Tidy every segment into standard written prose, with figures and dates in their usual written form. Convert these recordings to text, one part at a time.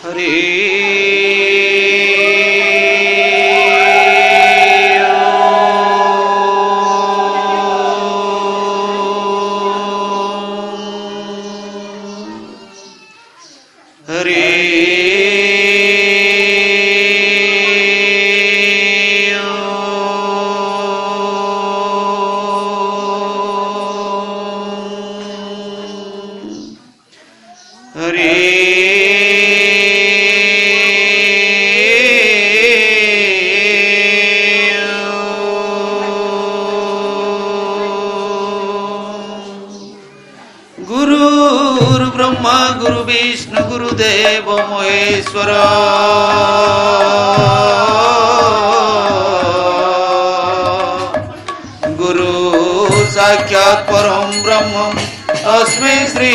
हरि गुरुर्ब्रह्मा गुरु विष्णु गुरुदेव महेश्वर गुरु साक्षात् परम ब्रह्म तस्मै श्री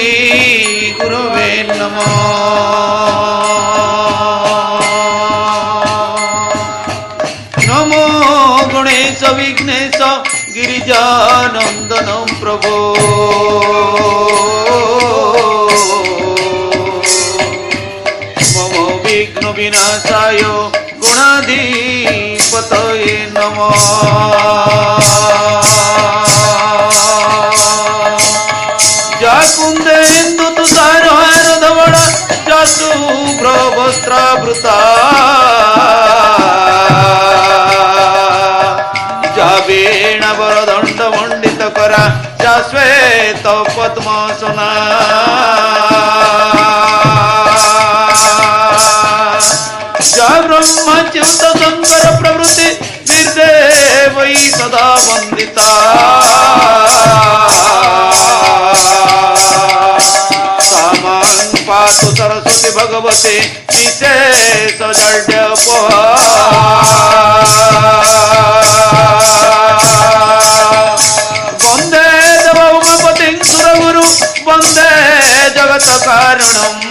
गुरवे नमः। नमो गणेश विघ्नेश गिरिजानंदन प्रभो मम विघ्न विनाशाय गुणाधिपतये नमः। जा कुंदेन्दु तुषार हार धवल जा शुभ्र वस्त्रावृता जा वीणा वरदंड मंडित करा जा श्वेत पद्मासना जा ब्रह्मच्युत शंकर प्रभृति निर्देवै सदा वंदिता सामां पातु सरस्वती भगवती विशेष जड्यपोहा। वंदे देवोमापतिं सुरगुरु वंदे जगत कारणम्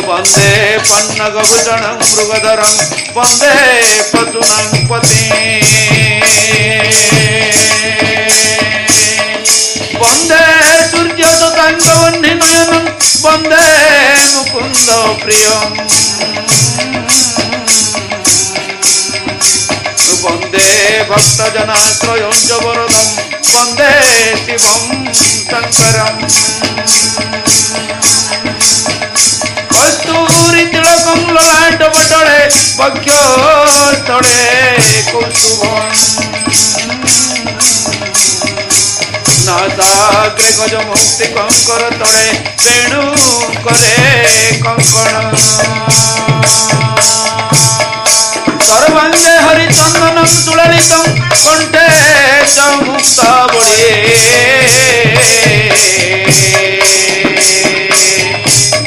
वंदे पन्नगभूषणं मृगधरं वंदे पशूनां पतिं वंदे सूर्योदताङ्गवह्निनयनं वंदे मुकुन्द प्रियम् वंदे भक्तजनाश्रयं च वरदं वंदे शिवं शङ्करम् कस्तूरी तिलकं ललाटपटले वक्षस्थले कौस्तुभम् नासाग्रे गजमुक्तिकं करतले वेणुकरे कङ्कणम् सर्वांगे हरिचन्दनं सुललितं कण्ठे च मुक्तावली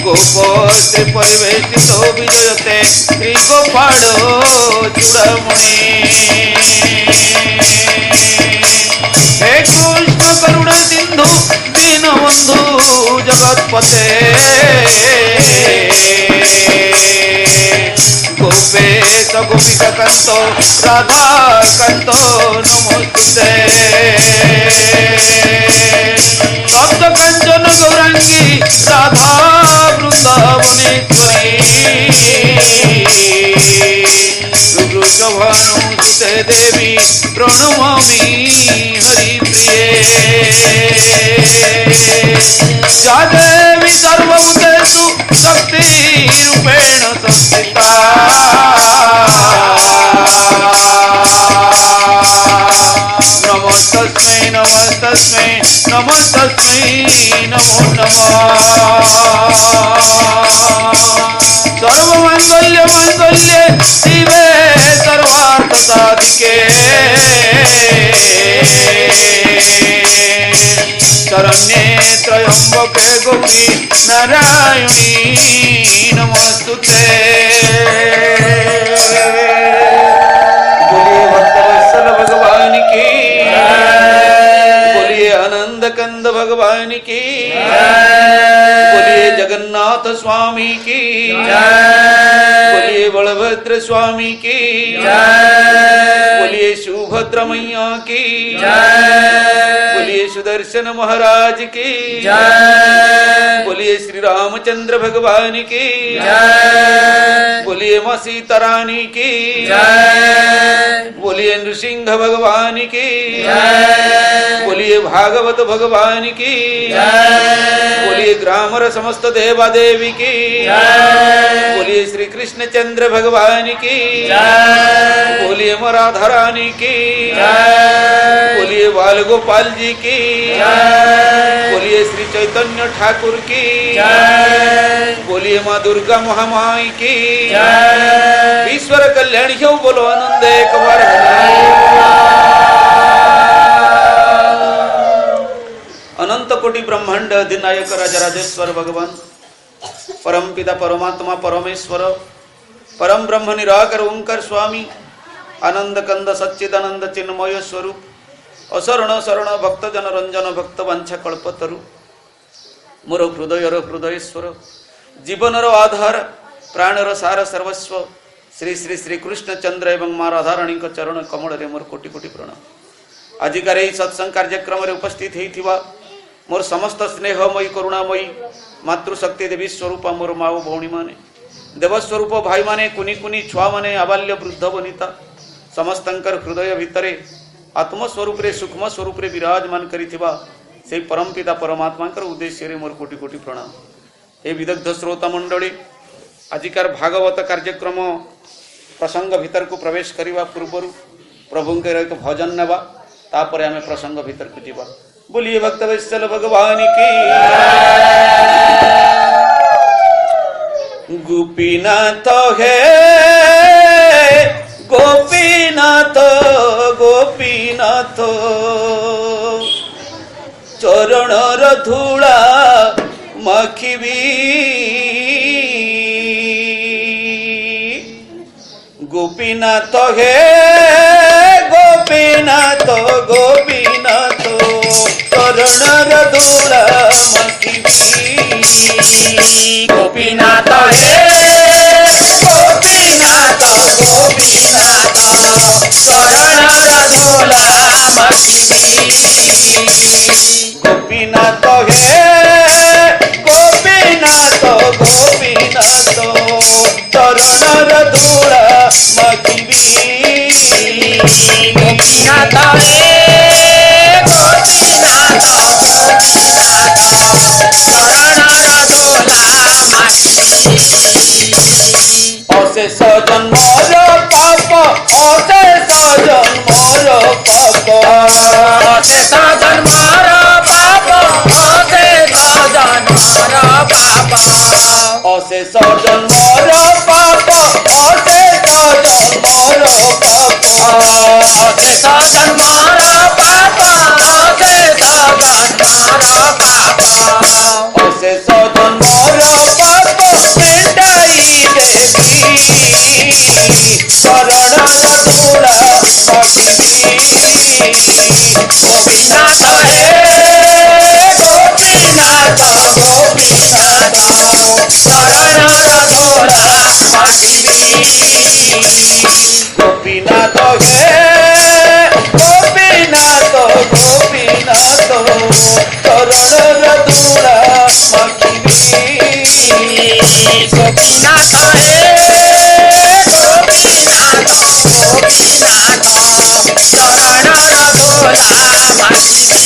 गोपस्त्री परिवेष्टितो विजयते श्रीगोपालो चूड़ामणि। हे कृष्ण करुण सिंधु दीनबंधु जगत्पते गोपेश गोपिका कांतो राधा कांतो नमोस्तुते। सप्त कंचन गौरांगी राधा वृंदावनेश्वरी रुद्रभानुसुते देवी प्रणमामि हरिप्रिये। या देवी सर्वभूतेषु शक्तिरूपेण संस्थिता नमस्तस्मै नमस्तस्मै नमस्तस्मै नमो नमः। सर्वमंगल्य मंगल्ये शिवे सर्वार्थ साधिके शरण्ये त्र्यंबके गौरी नारायणी नमोस्तुते। बोलिए भक्तवत्सल भगवान की, बोलिए आनंद कंद भगवान की, बोलिए जगन्नाथ स्वामी की, बोलिए बलभद्र स्वामी की, बोलिए सुभद्रा मैया की, बोलिए सुदर्शन महाराज की, बोलिए श्री रामचंद्र भगवान की जय। बोलिए मां सीता रानी की जय। बोलिए नृसिंह भगवान की जय। बोलिए भागवत भगवान की जय। बोलिए ग्रामर समस्त देवा देवी की जय। बोलिए श्री कृष्ण चंद्र भगवान की जय। बोलिए मां राधा रानी की जय। बोलिए बाल गोपाल जी की जय। बोलिए श्री चैतन्य ठाकुर की जय। बोलिए मां दुर्गा महामाई की जय। ईश्वर कल्याण क्यों बोलो आनंद एक बार अनंत कोटि ब्रह्मांड अधिनायक राजराजेश्वर भगवान परम पिता परमात्मा परमेश्वर परम ब्रह्म निराकर ओंकार स्वामी आनंद कंद सच्चिदानंद चिन्मय स्वरूप अशरण शरण भक्त जन रंजन भक्त वांछा कल्पतरु मोर हृदयर हृदयेश्वर जीवनर आधार प्राणर सार सर्वस्व श्री श्री श्री कृष्ण चंद्र एवं मां राधाराणी चरण कमल रे मोर कोटि कोटि प्रणाम। आजिकार यही सत्संग कार्यक्रम रे उपस्थित होइथिबा मोर समस्त स्नेहमयी करुणामयी मातृशक्ति देवी स्वरूप मोर माँ भौणी माने देवस्वरूप भाई माने कुनी कुनी छुआ माने आबाल्य वृद्ध वनिता समस्तंकर हृदय भितरे आत्मस्वरूप रे सूक्ष्म स्वरूप रे विराजमान करिथिबा से परम पिता परमात्मा उद्देश्य रे मोर कोटि कोटि प्रणाम। हे विदग्ध श्रोता मंडली आजिकार भागवत कार्यक्रम प्रसंग भीतर को प्रवेश करने पूर्व प्रभु एक भजन नेबा तापर आम प्रसंग भीतर को जीवा। बोलिए भक्त वत्सल भगवान की गोपीनाथ है गोपीनाथ गोपीनाथ चरण धूला मखिबी गोपीनाथ हे गोपीनाथ गोपीनाथ चरण धूला मखिबी गोपीनाथ हे गोपीनाथ गोपीनाथ चरण धूला मखिबी गोपीनाथ हे गोपीनाथ गोपीनाथ चरण धूला मखिबी गोपीनाथ हे गोपीनाथ गोपीनाथ चरण धूला मखिबी अशेष जन्मर पाप अशेष जन्मर पाप अशेष जन्मर पाप अशेष जन्मर पाप अशेष जन्मर पाप अशेष जन्मर पाप अशेष जन्मर पाप अशेष जन्मर पाप अशेष जन्मर पाप मिटाई देवी शरण धूला मखिबी गोपीनाथ हे गोपीनाथ गोपीनाथ चरण धूला मखिबी गोपीनाथ हे गोपीनाथ गोपीनाथ चरण धूला मखिबी गोपीनाथ हे गोपीनाथ गोपीनाथ चरण धूला मखिबी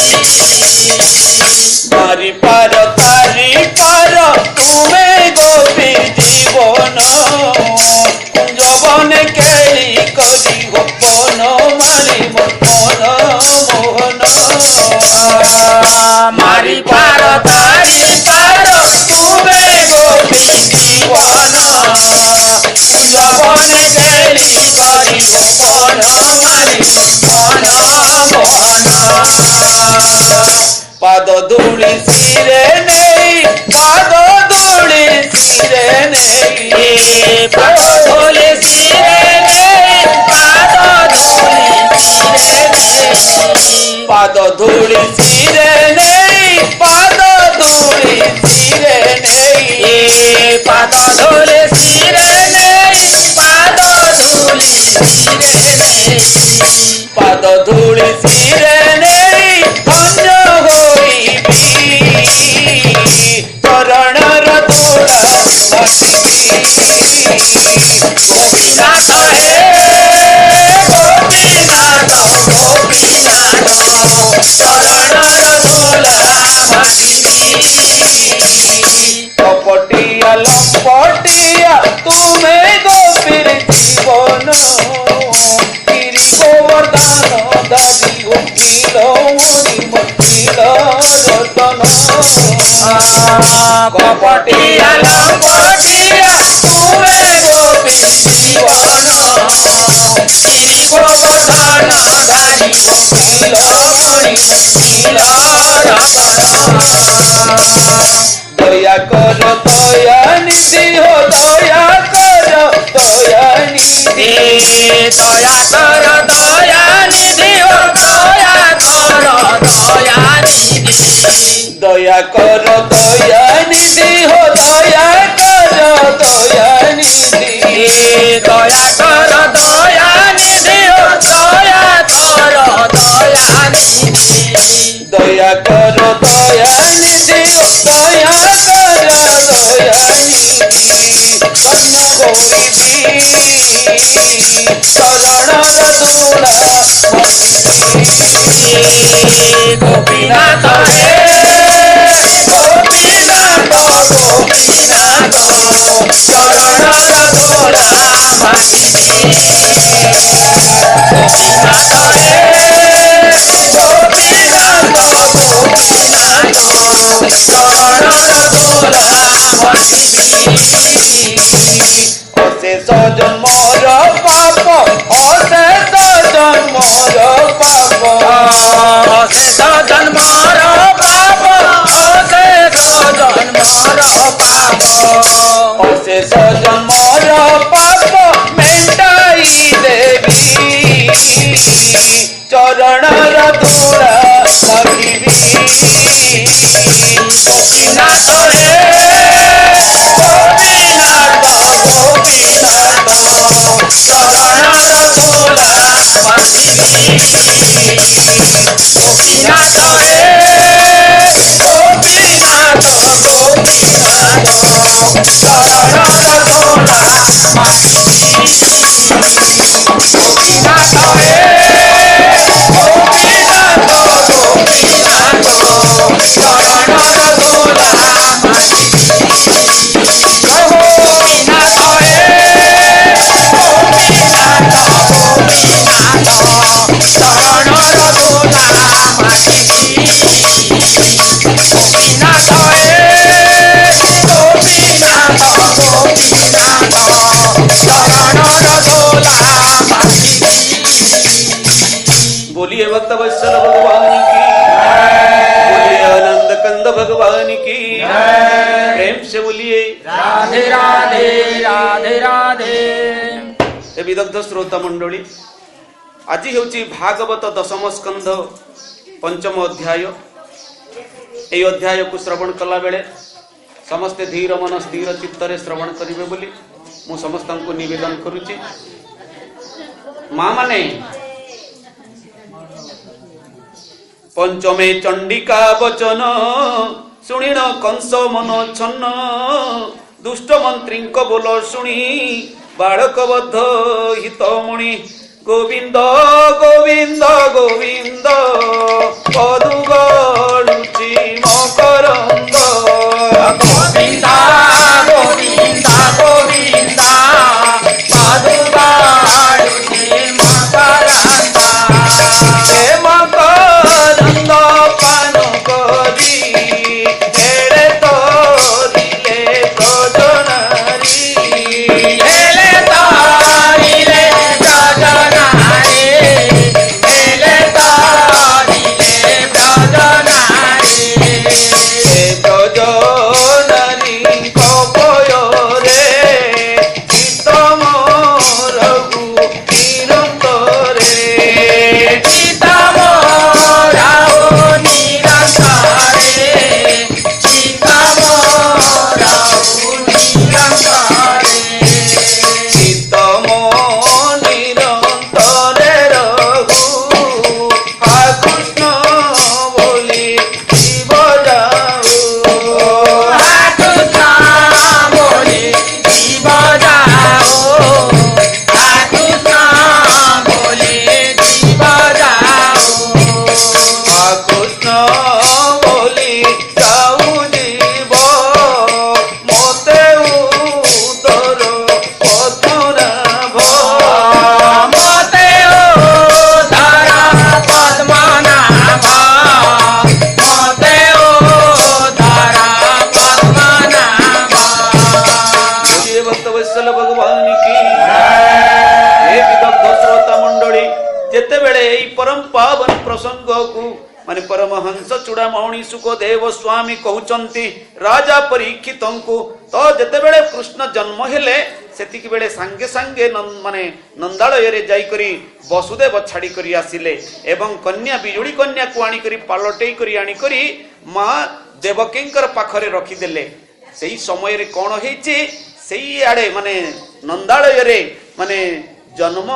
मारी पार तारी पार तुम्हें गोपी जीवन जवन केली करी गोपन मारी मन मोहन मारी पार तारी पार तुम्हें गोपी जीवन जवन केली करी गोपन मारी मन मोहन पाद धूली सिरे नेई पाद धूली सिरे नेई पाद धूली सिरे नेई पाद धूली सिरे नेई पाद धूली सिरे नेई पाद धूली सिरे नेई पाद धूली सिरे नेई पाद धूली सिरे नेई धन्य होइबी चरण गोपीनाथ हे गोपीनाथ गोपीनाथ चरणर धूला कपटिया लपटिया तुम्हें गोपीर जीवन गिरी गोवर्धन दादी उठिल मुनि मठिल रतन कपटिया लपटिया तुम्हें गोपीर जीवन गिरी गोवर्धन दादी उठिल मुनि मठिल रतन दया कर दया निधि हो दया कर दया निधि दया कर दया निधि हो दया कर दया निधि दया कर दया निधि हो दया कर दया निधि दया कर दया निधि हो दया कर दया निधि दया कर दया निधि हो दया कर दया निधि कर्ण गौरी चरणर धूला गोपीनाथ हे गोपीनाथ गोपीनाथ चरणर धूला गोपीनाथ हे गोपीनाथ गोपीनाथ चरणर धूला अशेष जन्मर पाप अशेष जन्मर पाप अशेष जन्मर पाप अशेष जन्मर पाप अशेष जन्मर पाप मेटाई देवी चरणर धूला मागिबी गोपीनाथ हे गोपीनाथ गोपीनाथ चरणर धूला गोपीनाथ हे गोपीनाथ गोपीनाथ चरणर धूला गोपीनाथ हे गोपीनाथ गोपीनाथ चरणर धूला गोपीनाथ हे गोपीनाथ गोपीनाथ चरणर धूला गोपीनाथ हे गोपीनाथ गोपीनाथ चरणर धूला बोलिए भक्त वत्सल भगवान की बोलिए आनंद कंद भगवान की प्रेम से बोलिए राधे राधे राधे राधे हे विदग्ध श्रोता मंडली आज हेउची भागवत दशम स्कंध पंचम अध्याय এই अध्याय को श्रवण कला बेले समस्ते धीर मन स्थिर चित्तरे श्रवण करिवे बोली मु समस्त को निवेदन करूची माँ माने पंचमे चंडिका वचन शुणिण कंस मन छन्न दुष्ट मंत्री बोल शुणी बालक बद्ध हितमुनि गोविंद गोविंद गोविंद पदु गळुची मकरंद गोविंद गोविंद गोविंद पदु गळुची मकरंद हे मकरंद पान करी हेळे तोरिले सजनारी हेले तारिले सजनारी हेले तारिले सजनारी परम पावन प्रसंग को माने परमहंस चूड़ामणि सुखदेव स्वामी कहउचंती राजा परीक्षित को तो जेते बेले कृष्ण जन्म हेले सेतिक बेले सांगे सांगे माने नंदालय रे जाई करी वसुदेव छाड़ी करी आसिले एवं कन्या बिजुली कन्या को आनी करी पालटेई करी आनी करी मां देवकींकर पाखरे रखी देले सेही समय रे कोन हेछि सेही आड़े माने नंदालय रे माने जन्म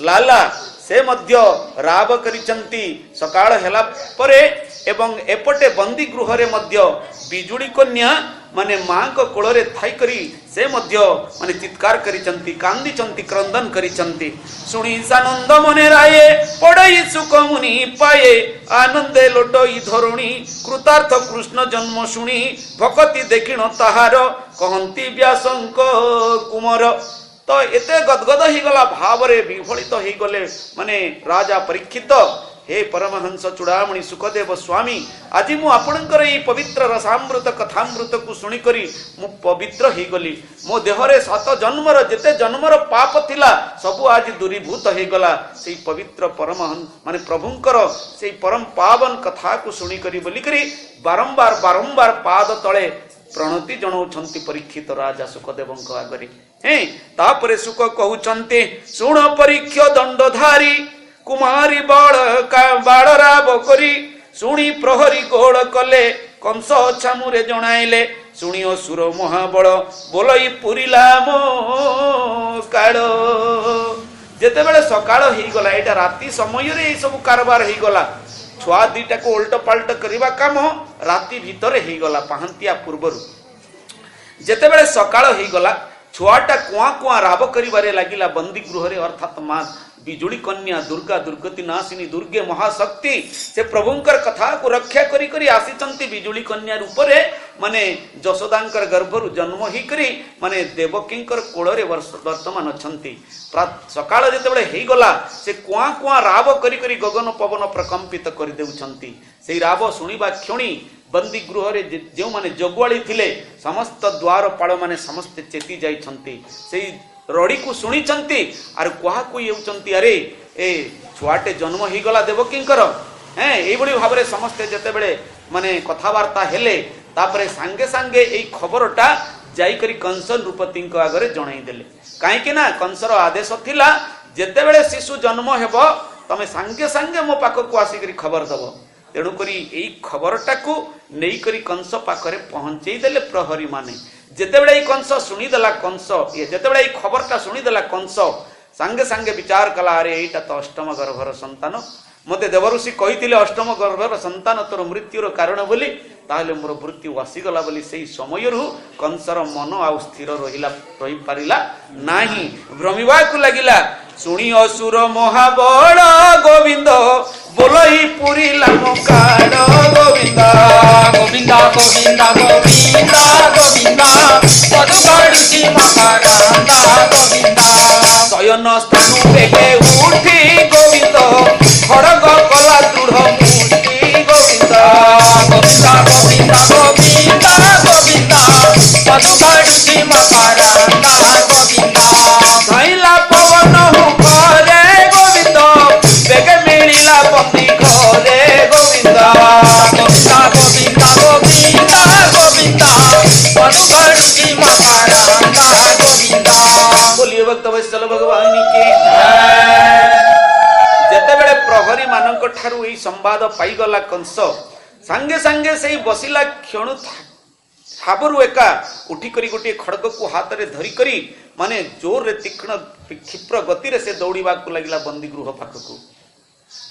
लाला से मध्य राब करिचंती सकाळ हेला परे एवं एपटे बंदी गृह रे मध्य बिजुली कन्या माने मां को कोल रे थाई करी से मध्य माने चित्कार करिचंती कांदीचंती क्रंदन करिचंती सुनी सानंद मने राये पड़ई सुख मुनि पाए आनंदे लोटई धरुणी कृतार्थ कृष्ण जन्म सुनी भक्ति देखिण ताहार कहंती व्यासंक कुमार तो एते गदगद ही गला भाव रे विफलित ही गले माने राजा परीक्षित हे परमहंस चूड़ामणि सुखदेव स्वामी आज मु आपणकर ई पवित्र रसामृत कथामृत को सुनी करी मु पवित्र ही गली मो देह रे 7 जन्मर जेते जन्मर पाप थिला सब आज दूरीभूत ही गला सेई पवित्र परमहंस माने प्रभुंकर सेई परम पावन कथा को सुनी करी बोली करी बारंबार बारंबार पाद तळे प्रणति जणाउछंती परीक्षित राजा सुखदेवଙ୍କ आगरे हे तापरे सुख कहउछंती सुण परीक्ष दंडधारी कुमारी बाळ राब करी सुनी प्रहरी गोळ कले कंस छामुरे जणाइले सुनी असुर महाबळ बोलई पुरिला मो काळ जेते बेले सकाळ ही गला एटा राती समय रे सब कारबार ही गला छुआ दीटा को उल्ट पाल्ट करवा काम राति भितर ही गला पहांतिया पूर्वर जेते बेले सकाळ ही गला छुआटा कुआ कुआ राब करिवारे लागिला बंदी गृह रे अर्थात मां बिजुली कन्या दुर्गा दुर्गति नाशिनी दुर्गे महाशक्ति से प्रभुंकर कथा को रक्षा करी करी आसीचंती बिजुली कन्या रूप रे माने जशोदांकर गर्भरु जन्म ही करी माने देवकींकर कोल रे वर्तमान अछंती सकाळ जेते बेले हेई गला से कुआ कुआ राब करी करी गगन पवन प्रकंपित कर देउछंती सेई राब सुनिबा क्षणी बंदी गृह रे जो माने जगवाली थिले समस्त द्वारपाल माने समस्त चेती जाइछंती सेई रड़ी को शुणी आर क्या कोचंती अरे ए छुआटे जन्म ही गला देवकींकर हैं एभली भाव में समस्ते जेते बेले माने कथावार्ता हेले तापरे सांगे सांगे एई खबरटा जाइकरी कंस नृपति आगरे जणाई देले काहेकि ना कंसर आदेश थिला जेते बेले शिशु जन्म हेबो तमे सांगे सांगे मो पाख को आसिकरी खबर दबो तेणु करी एई खबरटा को नेई करी कंस पाखरे पहुंचई देले प्रहरी माने जेते बेले कंस शुणीदेला कंस ये जेते बेले खबरटा शुणीदेला कंस सांगे सांगे विचार कला अरे एटा तो अष्टम गर्भर संतान मते देवऋषि कहिथिले अष्टम गर्भर संतान तोर मृत्युर कारण बोली ताहले मोर मृत्यु आसीगला बोली सेही समयरु कंसर मन आ स्थिर रही पारिला नाही भ्रमिबा को लागिला सुनी असुर महाबल गोविंद बोलई पुरिला मोकाड गोविंद गोविंद गोविंद गोविंद गोविंद पदुगडुची मकरंद गोविंद शयन स्थानु बेगे उठी गोविंद खड़ग कला दृढ़ मुष्टि गोविंद गोविंद गोविंद गोविंद गोविंद पदुगडुची मकरंद गोविंद धैला पवन हुकरे गोविंद बेगे मिलिला बंदी घरे गोविंद गोविंद गोविंद गोविंद पदुगडुची मकरंद गोविंद बोलिए भक्त वत्सल भगवान की जेते बेले प्रहरी मानक ठारू एई संवाद पाइगला कंस सांगे सांगे सेई बसिला क्षणु हाबरू एका उठी करी गोटे खड़ग को हाथ रे धरी करी माने जोर रे तीक्ष्ण क्षिप्र गति रे से दौड़ीबा को लागिला बंदी गृह पाखकू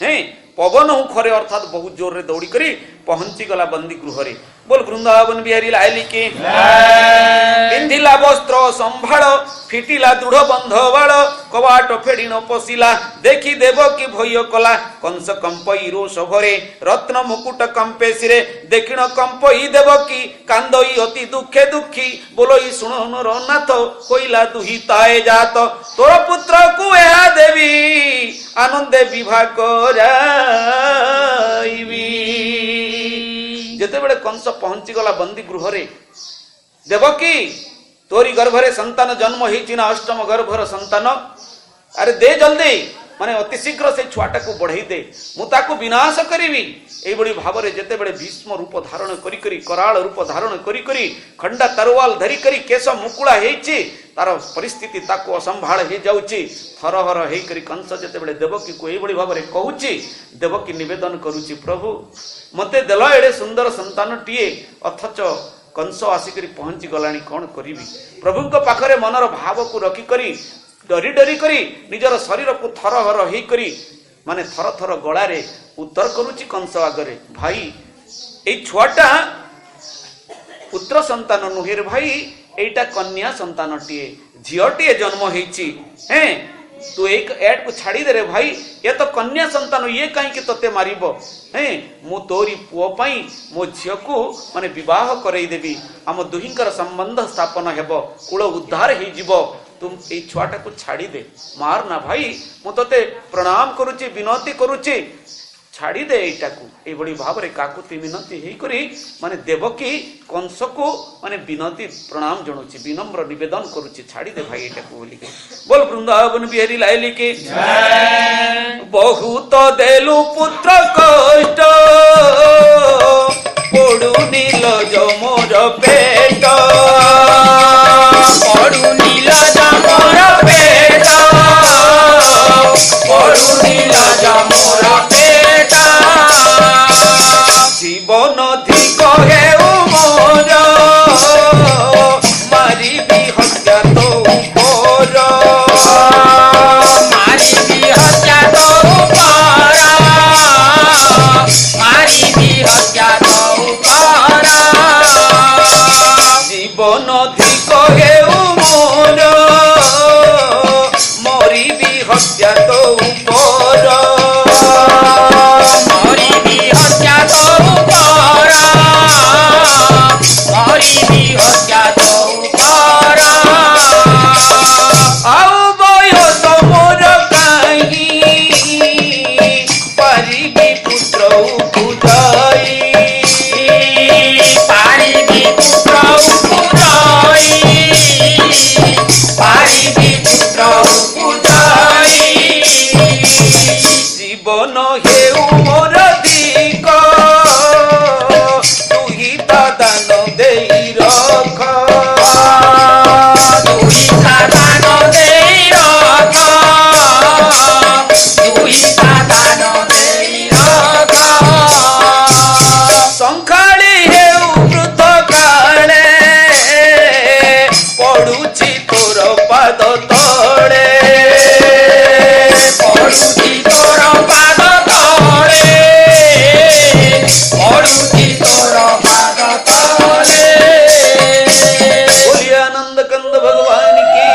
हैं पवन खरे अर्थात बहुत जोर रे दौड़ी करी पहुंची गला बंदी गृह रे बोल वृंदावन बिहारी लाइली के पिंधिला वस्त्र संभाळ फिटिला दृढ़ बंध बाळ कवाट फेड़ी न पशिला देखी देव की भय कला कंस कंपई रोष भरे रत्न मुकुट कंपे सिरे देखिण कंपई देव की कांदई अति दुखे दुखी बोलई सुण नाथ कोइला दुहिताए जात तोर पुत्र को या देवी आनंदे विवाह कराइबी जेते बेले कंस पहुंची गला बंदी गृह रे देवकी तोरी गर्भरे संतान जन्म होइछि ना अष्टम गर्भर संतान अरे दे जल्दी माने अति शीघ्र से छुआटा को बढ़ई दे मुताको विनाश करिवि एभଳି भाବରେ ଯେତେବେଳେ ଭୀଷ୍ମ ରୂପ ଧାରଣ କରି କରି କରାଳ ରୂପ ଧାରଣ କରି କରି ଖଣ୍ଡା ତରୱାଲ ଧରି କରି କେଶ ମୁକୁଳା ହେଇଛି ତାର ପରିସ୍ଥିତି ତାକୁ ଅସମ୍ଭାଳ ହେଇ ଯାଉଛି ଥରହର ହେଇ କରି କଂସ ଯେତେବେଳେ ଦେବକୀକୁ ଏଇଭଳି ଭାବରେ କହୁଛି ଦେବକୀ ନିବେଦନ କରୁଛି ପ୍ରଭୁ ମତେ ଦେଲ ଏଡେ ସୁନ୍ଦର ସନ୍ତାନଟିଏ ଅଥଚ कंस आसिक पहुंची गलानी कौन करी प्रभु पाखरे मनर भाव को रखिकरी डरी डरी करी निजर शरीर को थरहर होकरी माने थर थर गलारे उत्तर करुच्ची कंस आगरे भाई ए छुआटा पुत्र संतान नुहे रे भाई एटा कन्या संतान टीए झीटीए जन्म होईची हैं तू एक एड को छाड़ी दे रे भाई ये तो कन्या संतान ये कहीं तोते मारिबो हैं मु तोरी पुओ पाई मो झियो को माने विवाह करई देबी आम दुहिंकर संबंध स्थापन हेबो कुल उद्धार हे जीवो तुम ए छुआटा को छाड़ी दे मार ना भाई मु तोते प्रणाम करूची विनती करूची छाड़ी दे एटा को ए बड़ी भाव रे काकुति विनती हेई करी माने देवकी कंस को माने विनती प्रणाम जणुची विनम्र निवेदन करूची छाड़ी दे भाई एटा को बोली के बोल वृंदावन बिहारी लाइली के बहुत देलु पुत्र कष्ट पड़ू नील जमोर पेट पड़ू नील जमोर पेट पड़ू नील जमोर पेट जीवन धिक हेउ मोर मारी भी हत्या तो मोर मारी भी हत्या तो पारा मारी भी हत्या तो पारा जीवन धिक हेउ मोर मरी भी हत्या तो मोर मरी भी हत्या तो पारा मरी भी हत्या तो पारा आउ बयस मोर काहीं पारिबी पुत्र पूजाई पारी भी पुत्र पूजाई पारी भी पुत्र पूजाई जीवन हेउ मोर दिक तुही दान देई रख तुही दान देई रख तुही दान देई रख संखाली हेउ वृद्ध काले पड़ुची तोर पाद तळे पड़ुची तोर पाद तळे पड़ुची तोर पाद तळे बोलिए आनंद कंद भगवान की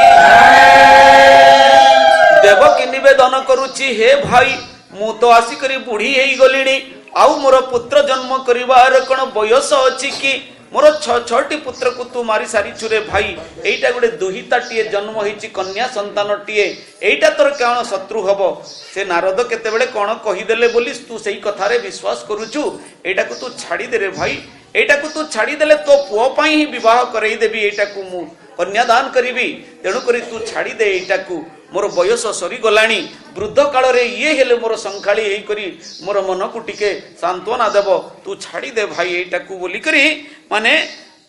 देवकी निवेदन करुची हे भाई मु तो आसिकरी बुढ़ी हेई गलिणी आउ मोर पुत्र जन्म करिवार कोन बयस अछि कि मोर छटी पुत्र को तू मारी सारी छुरे भाई एटा गोटे दुहिताटीए जन्म होईची कन्या संतानटीए एटा तोर कौन शत्रु हबो से नारद केतेबेले कोन कहिदेले बोली तू सेई कथारे विश्वास करूचु एटा को तू छाड़ी दे रे भाई एटा को तू छाड़ी देले तो पुओ पाई ही विवाह करई देबी एटा को मु कन्यादान करिबी तेणु करी तू छाड़ी दे एटा को मोर बयस सरी गलाणी वृद्ध काल रे ये हेले मोर संखाली हेई करी मोर मन को टिके सांत्वना देव तू छाड़ी दे भाई एटा को बोली करी माने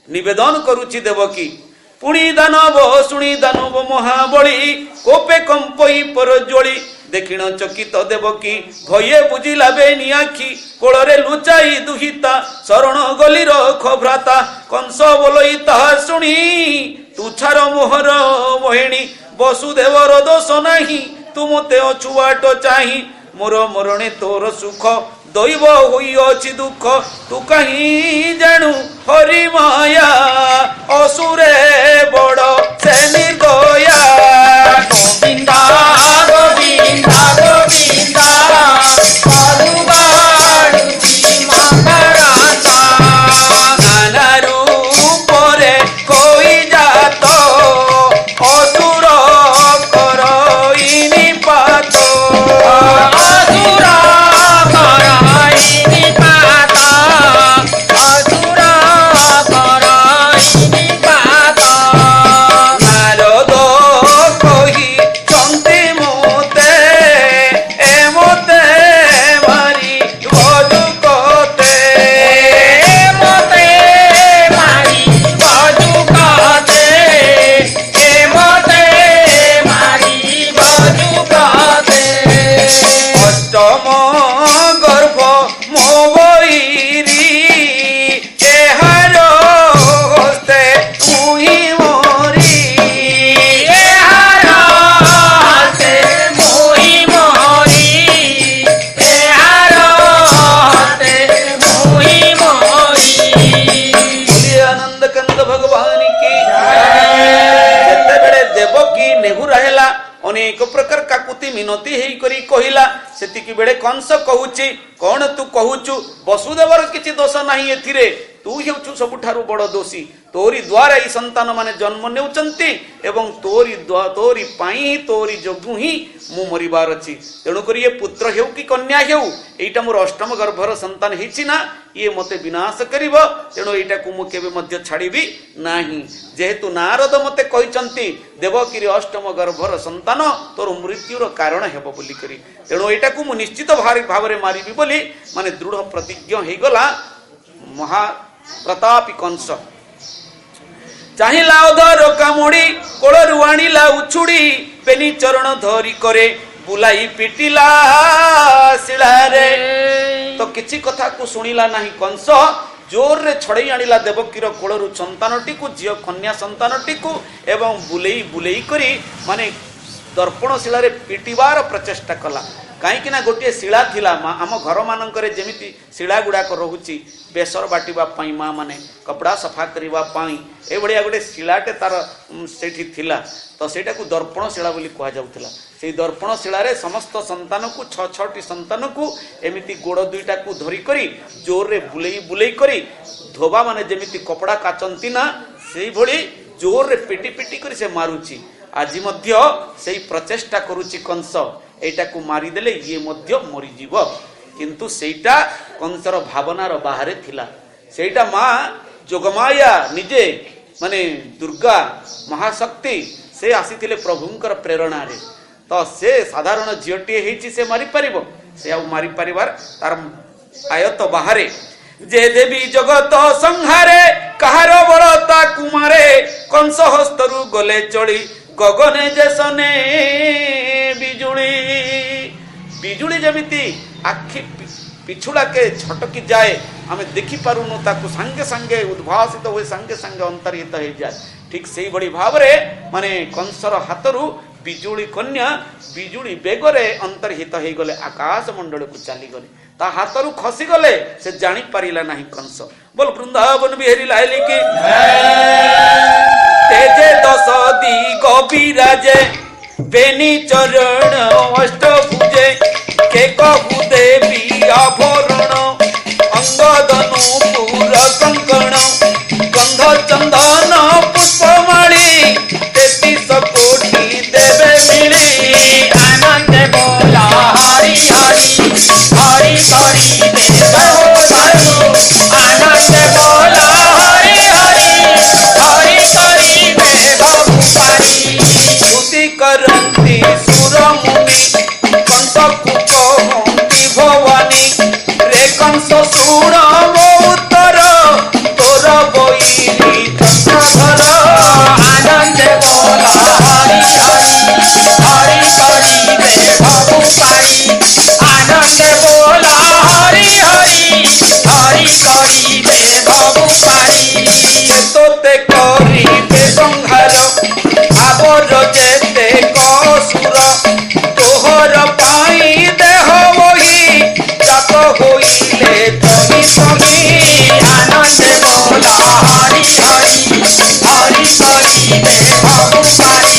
निवेदन करूची देवकी पुणी दानव शुणी दानव महाबली कोपे कंपई पर जोड़ी देखिण चकित देवकी भये बुझिला बेनी आखि कोଳରେ लुचाई दुहिता शरण गलिर खभ्राता कंस बोलई ताहा शुणी तुछार मोहर मोहिणी वसुदेवर दोष नाही तू मते अछुआट चाही मोर मरणे तोर सुख दैव होई अछि दुख तू कहीं जानू हरि माया असुरे बड़ से निर्दया गोविंदा गोविंदा गोविंदा परुबाड़ुची मकराता नाना रूपरे कोई जात असुर करई निपात असुरा कराई निपाता असुरा अनेक प्रकार काकुति मिनती हेई करी कहिला सेतिकी बेले कंस कहूची कौन तू कहूचु वसुदेवर किछि दोष नाही एथिरे तू हेउचु सबुठारु बड़ दोषी तोरी द्वारा ई संतान माने जन्म नेउचंती एवं तोरी पाई तोरी जोगु ही मु मरिबार अछि तेणु करी ये पुत्र हेउ कि कन्या हेउ एटा मोर अष्टम गर्भर संतान हिछि ना ये मते विनाश करिवो तेणु एटा को मु केबे मध्य छाड़ीबी नाही जेहेतु नारद मते कहिचंती देवकीर अष्टम गर्भर संतान तोर मृत्युर कारण हेबो बोली करी तेणु एटा को मु निश्चित भावरे मारिबी बोली माने दृढ़ प्रतिज्ञ हे गला महा प्रतापी कंस चाहिला अधर कामुड़ी कोलरु आनिला उछुड़ी पेनी चरण धरी करे बुलाई पिटिला शिलारे तो किछि कथा को सुनिला नाही कंस जोर रे छड़ई आनिला देवकीर कोलरु संतानटी को झियो कन्या संतानटी को एवं बुलेई बुलेई करी माने दर्पण शिलारे पिटिबार प्रचेष्टा कला कहीं ना गोटे शिला थिला आम घर मानकरे जेमिति शिला गुड़ाक रोची बेसर बाटिबा पाई माँ माने कपड़ा सफा करबा पाई ए बड़िया गोटे शिलाटे तार सेठी थिला तो सेटा को दर्पण शिला बोली कहा जाउथला सेई दर्पण शिलारे समस्त संतान को छ छटी संतान को एमिति गोड़ दुईटा को धरी करी जोर रे बुलेई बुलेई करी धोबा माने जेमिति कपड़ा काचंती ना सेई भली जोर रे पिटी पिटी करी से मारुची आज मध्य सेई प्रचेष्टा करूची कंस एटा को मारिदेले ये मध्य मरीजीव किंतु सेटा कंसर भावनार बाहरे थिला सेटा माँ जोगमाया निजे माने दुर्गा महाशक्ति से आसीथिले प्रभुंकर प्रेरणा रे तो से साधारण झीटी हेची से मारी परिबो से आ मारी परिवार तार आयत बाहरे जे देवी जगत संहारे कहार बलता कुमारे कंस हस्तरु गले चली गगने जेसने बिजुली बिजुली जमिति आखि पिछुड़ा के छटकी जाए आमे देखि पारुनु ताकु संगे संगे उद्भासित हुए संगे संगे अंतर्हित हो जाए ठीक से बड़ी भाव रे माने कंसर हाथरू बिजुली कन्या बिजुली बेगरे अंतर्हित हो गले आकाश मंडल को चली गले ता हाथरू खसी गले से जानी पारिला नहीं कंस बोल वृंदावन बिहारी लाली की तेजे दस दिग विराजे बेनी चरण अष्टभुजे के कहु देवी आभरण अंगदनु पुर कंकण गंध चंदन पुष्पमाली 33 कोटि देवे मिली आनंद बोला हरि हरि हरि हरि देव आनंद बोला हरि हरि हरि हरि देव भूपाली स्तुति करंती सुर मुनि कंस को कहंती भवानी रे कंस सुण मो उत्तर तोर बोईली चक्रधर आनंद बोला हरि हरि हरि हरि देव भूपाली आनंद बोला हरि हरि हरि हरि देव भूपाली तोते करिबे संहार आबर जेते कसुर तोहर पाई देह वही जात होइले तही सही आनंद बोला हरि हरि हरि हरि देव भूपाली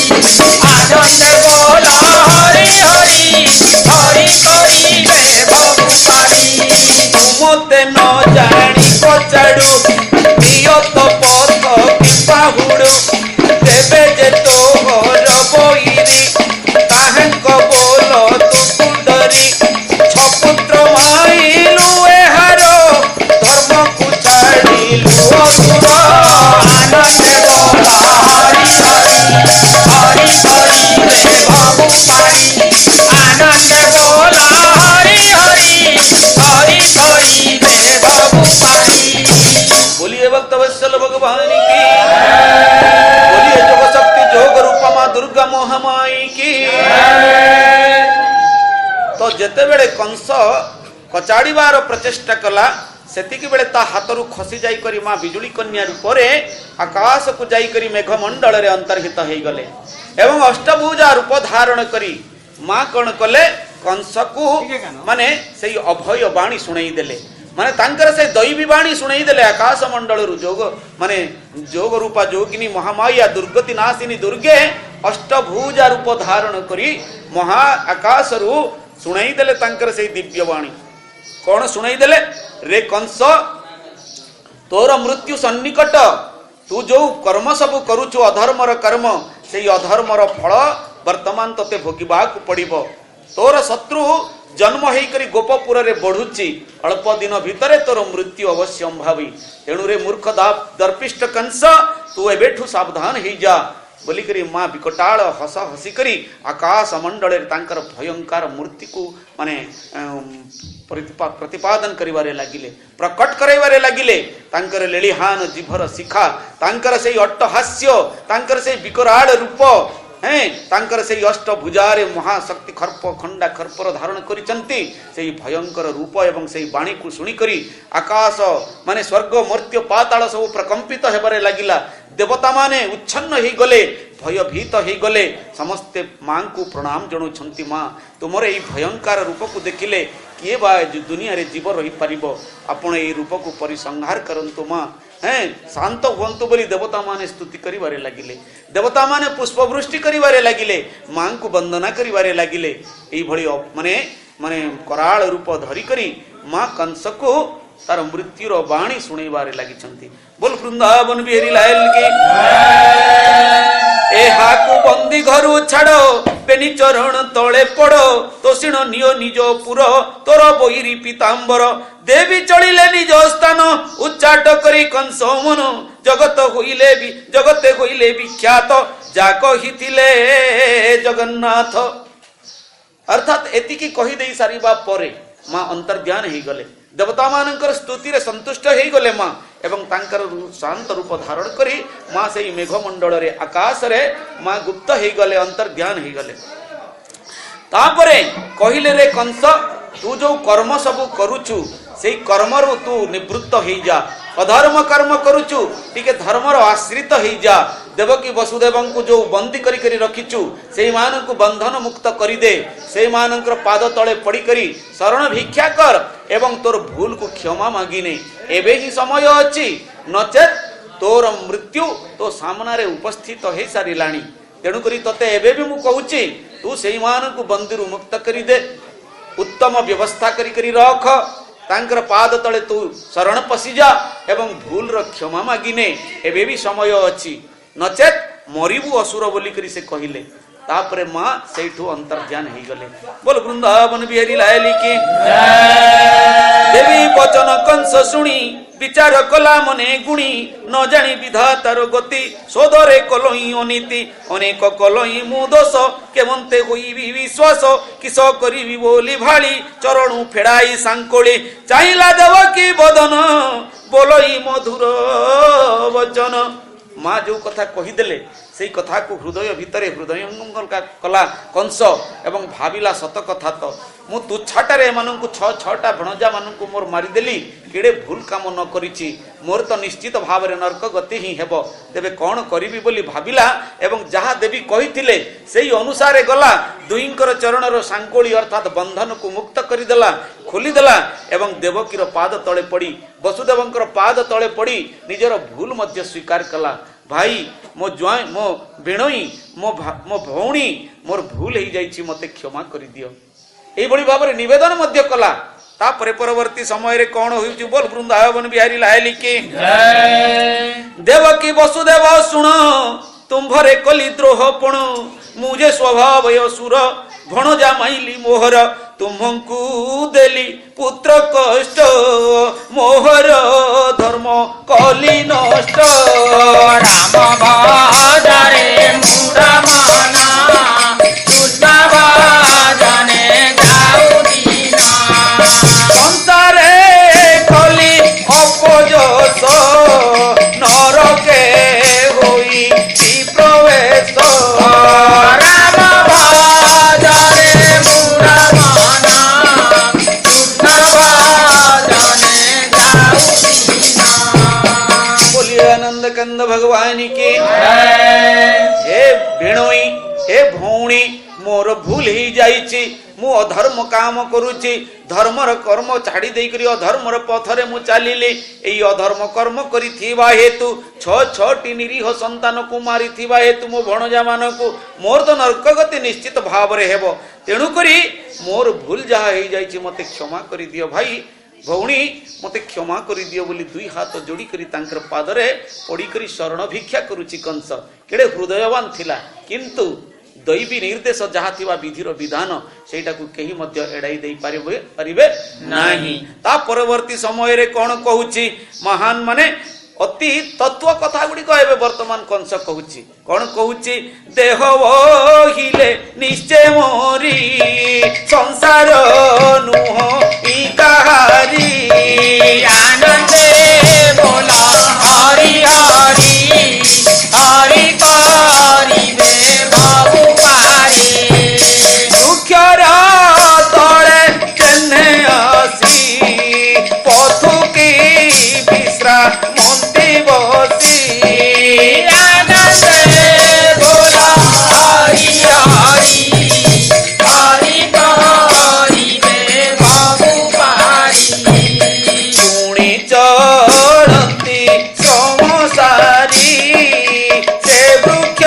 आनंद बोला हरि हरि हरि हरि देव भूपाली मते न जानी कचाड़ू नियत पथ कि बाहुड़ू देवे जे तोहर बोईरी ताहेंक बोल तू डरी छपुत्र माइलु एहार धर्म को छाड़िलु असुर आनंद बोला हरि हरि हरि हरि देव भूपाली आनंद बोला हरि हरि हरि हरि देव भूपाली बोलिए भक्त वत्सल भगवान की बोलिए जोग शक्ति जोग रूपा मां दुर्गा मोहमाई की तो जेते बेले कंस कचाड़ीबार प्रचेष्टा कला सेतिकी बेले ता हाथरू खसी जाई करी मां बिजुली कन्या रूपरे आकाश को जाई करी मेघमंडल रे अंतर्हित हो गले एवं अष्टभुजा रूप धारण करी मां कौन कले कंस को माने सेई अभय बाणी सुनाई देले माने तांकर से दैवी बाणी सुनाई देले आकाश मंडल जोग माने जोग रूपा जोगिनी महामाया दुर्गति नाशिनी दुर्गे अष्टभुजा रूप धारण करी महा आकाश रु शुणाई देले तांकर से दिव्यवाणी कौन शुणाई देले रे कंस तोर मृत्यु सन्निकट तू जो कर्म सब करुचु अधर्मर कर्म से अधर्मर फल वर्तमान तते भोगिबाक पड़िबो तोर शत्रु जन्म होकर गोपपुर रे बढ़ुची अल्प दिन भितर तोर मृत्यु अवश्य संभावी तेणु रे मूर्ख दर्पिष्ट कंस तू एबेठू सावधान हो जा बोलिकरी माँ विकटाल हस हसिकरी आकाश मंडल तांकर भयंकर मूर्ति को माने प्रतिपादन करिवारे लागिले प्रकट कराइबारे लागिले तांकर लेलिहान जीभर शिखा तांकर से अट्टहास्य तांकर से विकराल रूप हैं तांकर से अष्टभुजारे महाशक्ति खर्प खंडा खर्पर धारण करिसंती से भयंकर रूप एवं से वाणी को सुनी करी आकाश माने स्वर्ग मर्त्य पाताल सब प्रकंपित हेबारे लागिला देवता माने उच्छन्न ही गले भयभीत ही गले समस्ते मां को प्रणाम जणुछंती मां तुमरे ई भयंकर रूप को देखिले किए बा दुनिया रे जीव रही पारिबो आपण ए रूप को परिसंहार करंतु मां हैं शांत हुंतु बोली देवता माने स्तुति करिवारे लागिले देवता माने पुष्पवृष्टि करिवारे लागिले मां को वंदना करिवारे लागिले एई भली माने माने कराल रूप धरि करी मां कंस को तार मृत्युर वाणी शुणैबारे लागिछंती बोल वृंदावन बिहारी लाल के एहा को बंदी घरु छाड़ो बेनी चरण तले पड़ो तोषिण नियो निज पुर तोर बहिरी पीतांबर देवी चलिले निज स्थान उच्चाट करी कंस मन जगते होइले विख्यात जा कहिथिले जगन्नाथ अर्थात एतिकी कहि देई सारिबा परे मां अंतर्ध्यान ही गले देवता मानकर स्तुति रे संतुष्ट ही गले मां एवं तांकर शांत रूप धारण करी मां से मेघमंडल रे आकाश रे मां गुप्त ही गले अंतर्ध्यान ही गले तापरे कहिले रे कंस तू जो कर्म सब करूचु से कर्म रु तू निवृत्त ही जा अधर्म कर्म करूचु टिके धर्मर आश्रित ही जा देवकी वसुदेवं को जो बंदी करी करी रखिचु से मान को बंधन मुक्त करी दे से मानकर पाद तले पड़ी करी शरण भिक्षा कर एवं तोर भूल को क्षमा मागिने एबे ही समय अछि नचेत तोर मृत्यु तो सामना रे उपस्थित हे सारिलाणी तेणु करी तते एबे भी मु कहूची तू से मान को बंदी रु मुक्त करी दे उत्तम व्यवस्था करी करी रख तांकर पाद तले तू शरण पसी जा एवं भूल र क्षमा मागिने एबे भी समय अछि नचेत मरिबु असुर बोली करी से कहिले तापरे मां सेठू अंतर्ध्यान ही गले बोल वृंदावन बिहारी लाली की देवी वचन कंस सुनी विचार कला मने गुणी न जानी विधातार गति सोदरे कलई अनीति अनेक कलई मु दोष केमंते होई विश्वास किस करी बोली भाली चरणु फेड़ाई सांकोली चाहिला देव की बदन बोलई मधुर वचन माँ जो कथा कहीदेले से कथा को हृदय भितर हृदयंगम कला कंस एवं भाविला सत कथा तो मु तुच्छाटारे एमानंकु छटा भणजा मानंकु मोर मारिदेली केड़े भूल काम न करिछि मोर तो निश्चित भाव रे नरक गति ही हेबो तेबे कोन करिवि बोली भाविला एवं जहा देवी कहिथिले सेही अनुसारे गला दुईंकर चरणर सांकोली अर्थात बंधन को मुक्त करिदेला खोलिदेला एवं देवकीर पाद तळे पड़ी वसुदेवंकर पाद तळे पड़ी निजर भूल मध्य स्वीकार कला भाई मो ज्वाई मो बेणई मो भौणी मोर भूल ही जाइछि मते क्षमा करि दियो एई बड़ी भाव रे निवेदन मध्य कला तापरे परवर्ती समय रे कोन होइछु बोल वृंदावन बिहारी लायली के देवकी वसुदेव सुन तुम्भरे कली द्रोह पण मुझे स्वभाव असुर भणजा माइली मोहर तुमको देली पुत्र कष्ट मोहर धर्म कली नष्ट राम भजरे मुरा मना कृष्ण भजने जाऊ दीना संसारे कली अपजस नरके होई प्रवेश राम भजरे मुरा मना कृष्ण भजने जाऊ दीना बोलिए आनंद कंद भगवान की हे भेणोई हे भौणी मोर भूल ही जाइछि मु अधर्म काम करुछि धर्मर कर्म छाड़ी देई करी अधर्मर पथरे मु चालिले एई अधर्म कर्म करिथिबा हेतु छटी निरीह संतान को मारिथिबा हेतु मो भणजा मानकु मोर तो नरक गति निश्चित भाव रे हेबो तेणु करी मोर भूल जहा ही जाइछि मते क्षमा करि दियो भाई भौणी मते क्षमा करि दियो बोली दुई हाथ जोड़ी करी तांकर पादरे पड़ी करी शरण भिक्षा करुछि कंस केड़े हृदयवान थिला किंतु दैवी निर्देश जहा थिबा विधिर विधान सेटा को केही मध्य एडाई देई परिबे नाही ता परवर्ती समय रे कोन कहूची महान माने अति तत्व कथा गुडी कहबे वर्तमान कंस कहूची कोन कहूची देह वहिले निश्चय मोरी संसार नुह ई कहारी आनंदे बोला हरि हरि हरि करिबे बाबू पारे दुखर तळे चन्ने आसी पथु की विश्रामंती बसी आनंदे बोला हरि हरि हरि करिबे बाबू पारे पुणी चढ़ती समसारी से वृक्ष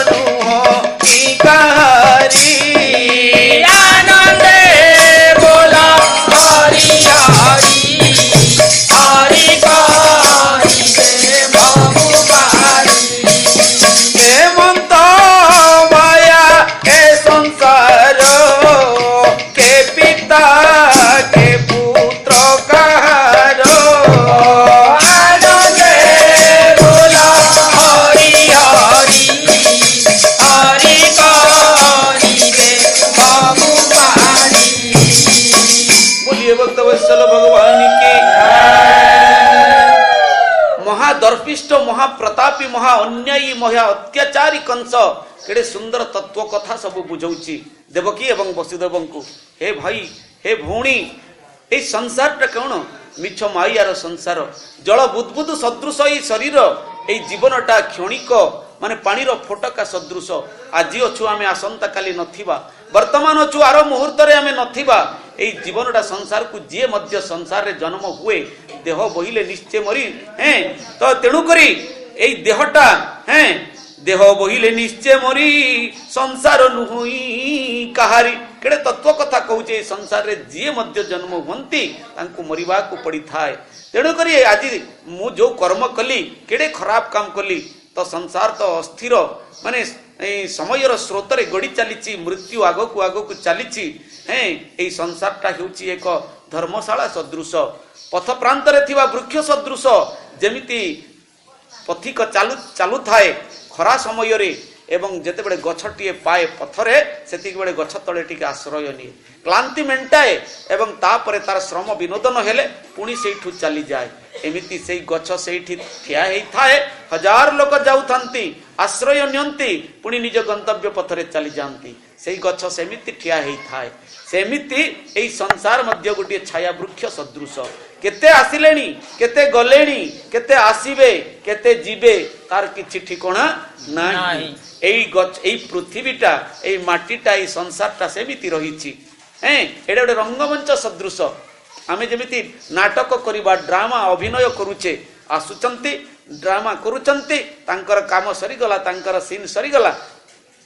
नुह की कहारी आनंदे बोला हरि हरि हरि करिबे बाबू पारे हेमंत माया के संसार के पिता के पुत्र कहार आनंदे बोला हरि हरि हरि करिबे बाबू पारे बोलिए भक्त वत्सल भगवान की महादर्पिष्ट महाप्रतापी महा अन्यायी महा अत्याचारी कंस केड़े सुंदर तत्व कथा सब बुझौची देवकी एवं वसुदेव को हे भाई हे भौणी ए संसार कौन मिछ माइयार संसार जल बुदबुद सदृश ई शरीर ए जीवनटा क्षणिक माने पानीर फोटका सदृश आज अच्छु आमे आसंता काली नथिबा वर्तमान अच्छु आर मुहूर्त रे आमे नथिबा ए जीवनटा संसार को जे मध्य संसार रे जन्म हुए देह बहिले निश्चय मरी हैं तो तेणु करी ए देहटा हैं देह बहिले निश्चय मरी संसार नुहुई कहारी केड़े तत्व कथा कहूचे संसार रे जे मध्य जन्म हुंती तांको मरिबा को पड़ी थाए तेणु करी आज मु जो कर्म कली केड़े खराब काम कली तो संसार तो अस्थिर माने समयर स्रोत रे गड़ी चली मृत्यु आगो को चली हैं ए संसारटा हेउची एक धर्मशाला सदृश पथ प्रांत रे थिबा वृक्ष सदृश जेमिति पथिक चालू थाए खरा समय रे एवं जेते बड़े गछटिए पाए पथरे सेतिक बड़े गछ तळे टिके आश्रय निये क्लांति मेंटाए एवं तापरे तार श्रम विनोदन हेले पुणी सेठू चली जाए एमिति सेई गछ सेठी ठिया हेई थाए हजार लोक जाउथांती आश्रय नियंती पुणी निज गंतव्य पथरे चली जांती सेई गछ सेमिति ठिया हेई थाए सेमिति एई संसार मध्य गोटे छाया वृक्ष सदृश केते आसिलेनी केते गलेनी केते आसीबे केते जीवे तार किछि ठिकाना नाही एई गछ एई पृथ्वीटा एई माटीटा एई संसारटा सेमिति रहिछि हैं एडे गोटे रंगमंच सदृश आमे जेमिति नाटक करिबा ड्रामा अभिनय करूचे आसुचंती ड्रामा करूचंती तांकर काम सरी गला तांकर सीन सरी गला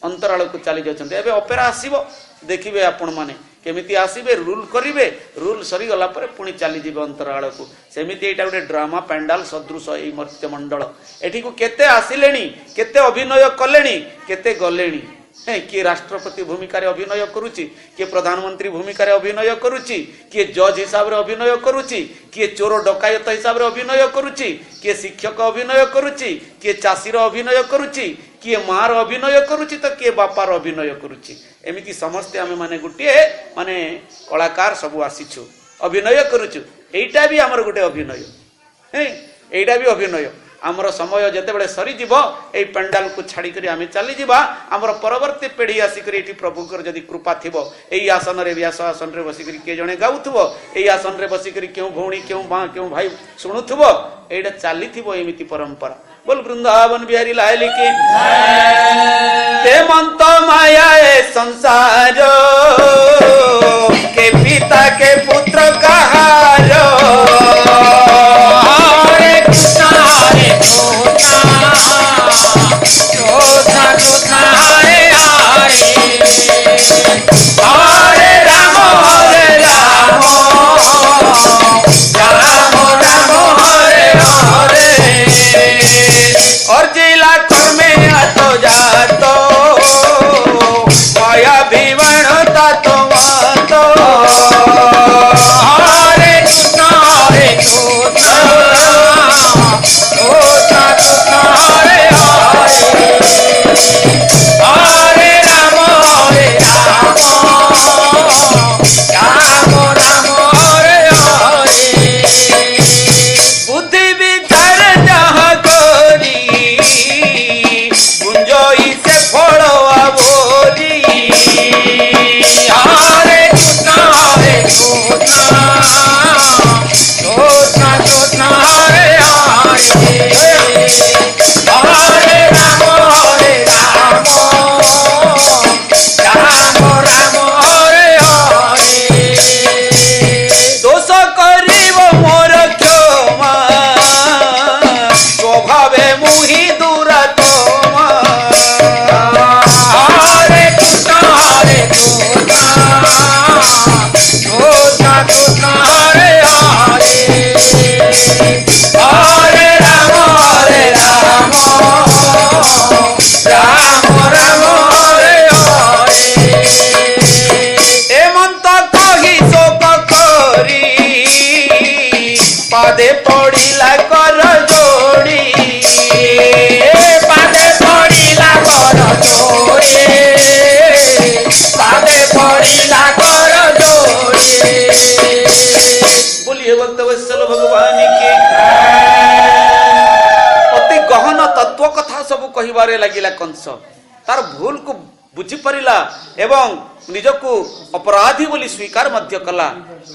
अंतराल को चली जाउचंती एबे ऑपेरा आसीबो देखिबे आपण माने केमिति आसीबे रूल करिवे रूल सरी गला परे पुणी चली जिबे अंतराल को सेमिति एटा गोटे ड्रामा पेंडाल सदृश एई मर्त्य मंडल एठी को केते आसिलेनी केते अभिनय कलेनी केते गलेनी किए राष्ट्रपति भूमिका अभिनय करुच्ची किए प्रधानमंत्री भूमिका अभिनय करुच्ची किए जज हिसाब से अभिनय करुच्ची किए चोर डकायत हिसाब से अभिनय करुच्ची किए शिक्षक अभिनय करुच्ची किए चाषीर अभिनय करुच्ची किए मार अभिनय करुच्ची तो किए बापार अभिनय करुच्ची एमिति समस्ते आमे माने गुटिए माने कलाकार सब आसीछु अभिनय करुछु एइटा भी हमर गुटे अभिनय हे एइटा भी अभिनय आमर समय जेते बड़े सरी जीव ए पंडाल को छाड़ी करी आमे चली जीवा आमर परवर्ती पीढ़ी आसिक एठी प्रभुकर जदि कृपा थिबो एई आसन रे व्यास आसन रे बसी करी के जणे गाउथबो एई आसन रे बसी करी क्यों भौणी क्यों बा क्यों भाई सुनुथबो एडा चाली थिबो एमिति परंपरा बोल वृंदावन बिहारी लायली की हेमंत माया ए संसार के पिता के पुत्र कहार हरे कृष्णा हरे कृष्णा कृष्णा कृष्णा हरे हरे हरे राम राम राम हरे हरे और जिला कर्मे आतो जातो माया भीवण तातो मातो हरे कृष्णा कृष्णा कृष्णा हरे हरे हरे राम राम राम हरे हरे बुद्धि विचार जहाँ करी गुंजोई से फोड़वा बोली हरे कृष्णा कृष्णा कृष्णा हरे हरे हरे राम राम राम हरे हरे दोष करिब मोर क्षमा स्वभावे मुहि दुरात्मा हरे कृष्णा कृष्णा कृष्णा हरे हरे हरे राम राम राम हरे हरे हेमंत कही शोक करी पादे पड़िला कर जोड़ी पादे पड़िला कर जोड़े पादे पड़िला कर जोड़े बोलिए भक्त वत्सल भगवान के अति गहन तत्व कथा सब कहिबारे लागिला कंस तार भूल को बुझी परिला एवं निजको अपराधी बोली स्वीकार मध्य कला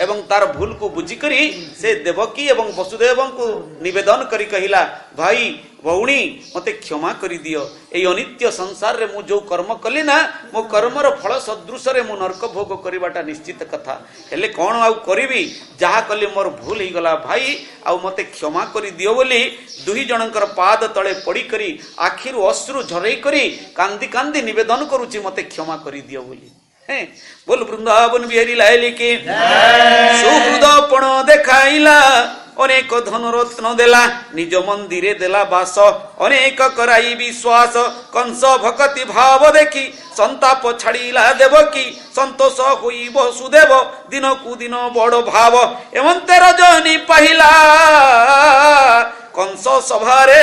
एवं तार भूल को बुझी करी से देवकी एवं वसुदेव को निवेदन करी कहिला भाई भौणी मते क्षमा करी दियो एई अनित्य संसार रे मु जो कर्म कली ना मो कर्मर फल सदृश रे मु नरक भोग करिबाटा निश्चित कथा हेले कोन आउ करिवि जहा कली मोर भूल ही गला भाई आउ मते क्षमा करी दियो बोली दुही जनकर पाद तळे पड़ी करी आखिरु अश्रु झरई करी कांदी कांदी निवेदन करूची मते क्षमा करी दियो बोली हैं बोल वृंदावन बिहारी लायली के सुहृदपण देखाइला अनेक धन रत्न देला निज मंदिरे देला बास अनेक कराई विश्वास कंस भक्ति भाव देखी संताप छाड़िला देवकी संतोष होई वसुदेव दिन कु दिन बड़ भाव एवंते रजनी पहिला कंस सभारे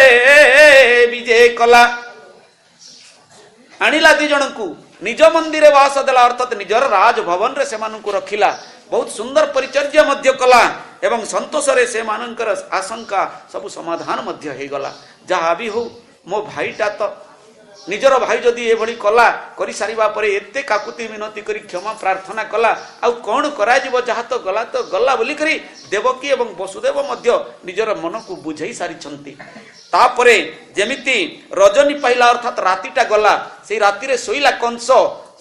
विजय कला आनिला दी जन को निज मंदिर वास देला अर्थात निजर राजभवन रे सेमानंकु रखिला बहुत सुंदर परिचर्या मध्य कला एवं संतोष रे सेमानंकर आशंका सब समाधान मध्य हे गला जहा भी हो मो भाईटा तो निजर भाई जदि ए भली कला करि सारिबा परे एते काकुति मिनती करी क्षमा प्रार्थना कला आ कोन करा जिवो जहा तो गला बोली करी देवकी एवं वसुदेव मध्य निजर मन को बुझाई सारी छंती तापरे जेमिति रजनी पाइला अर्थात रातिटा गला से राति रे सोइला कंस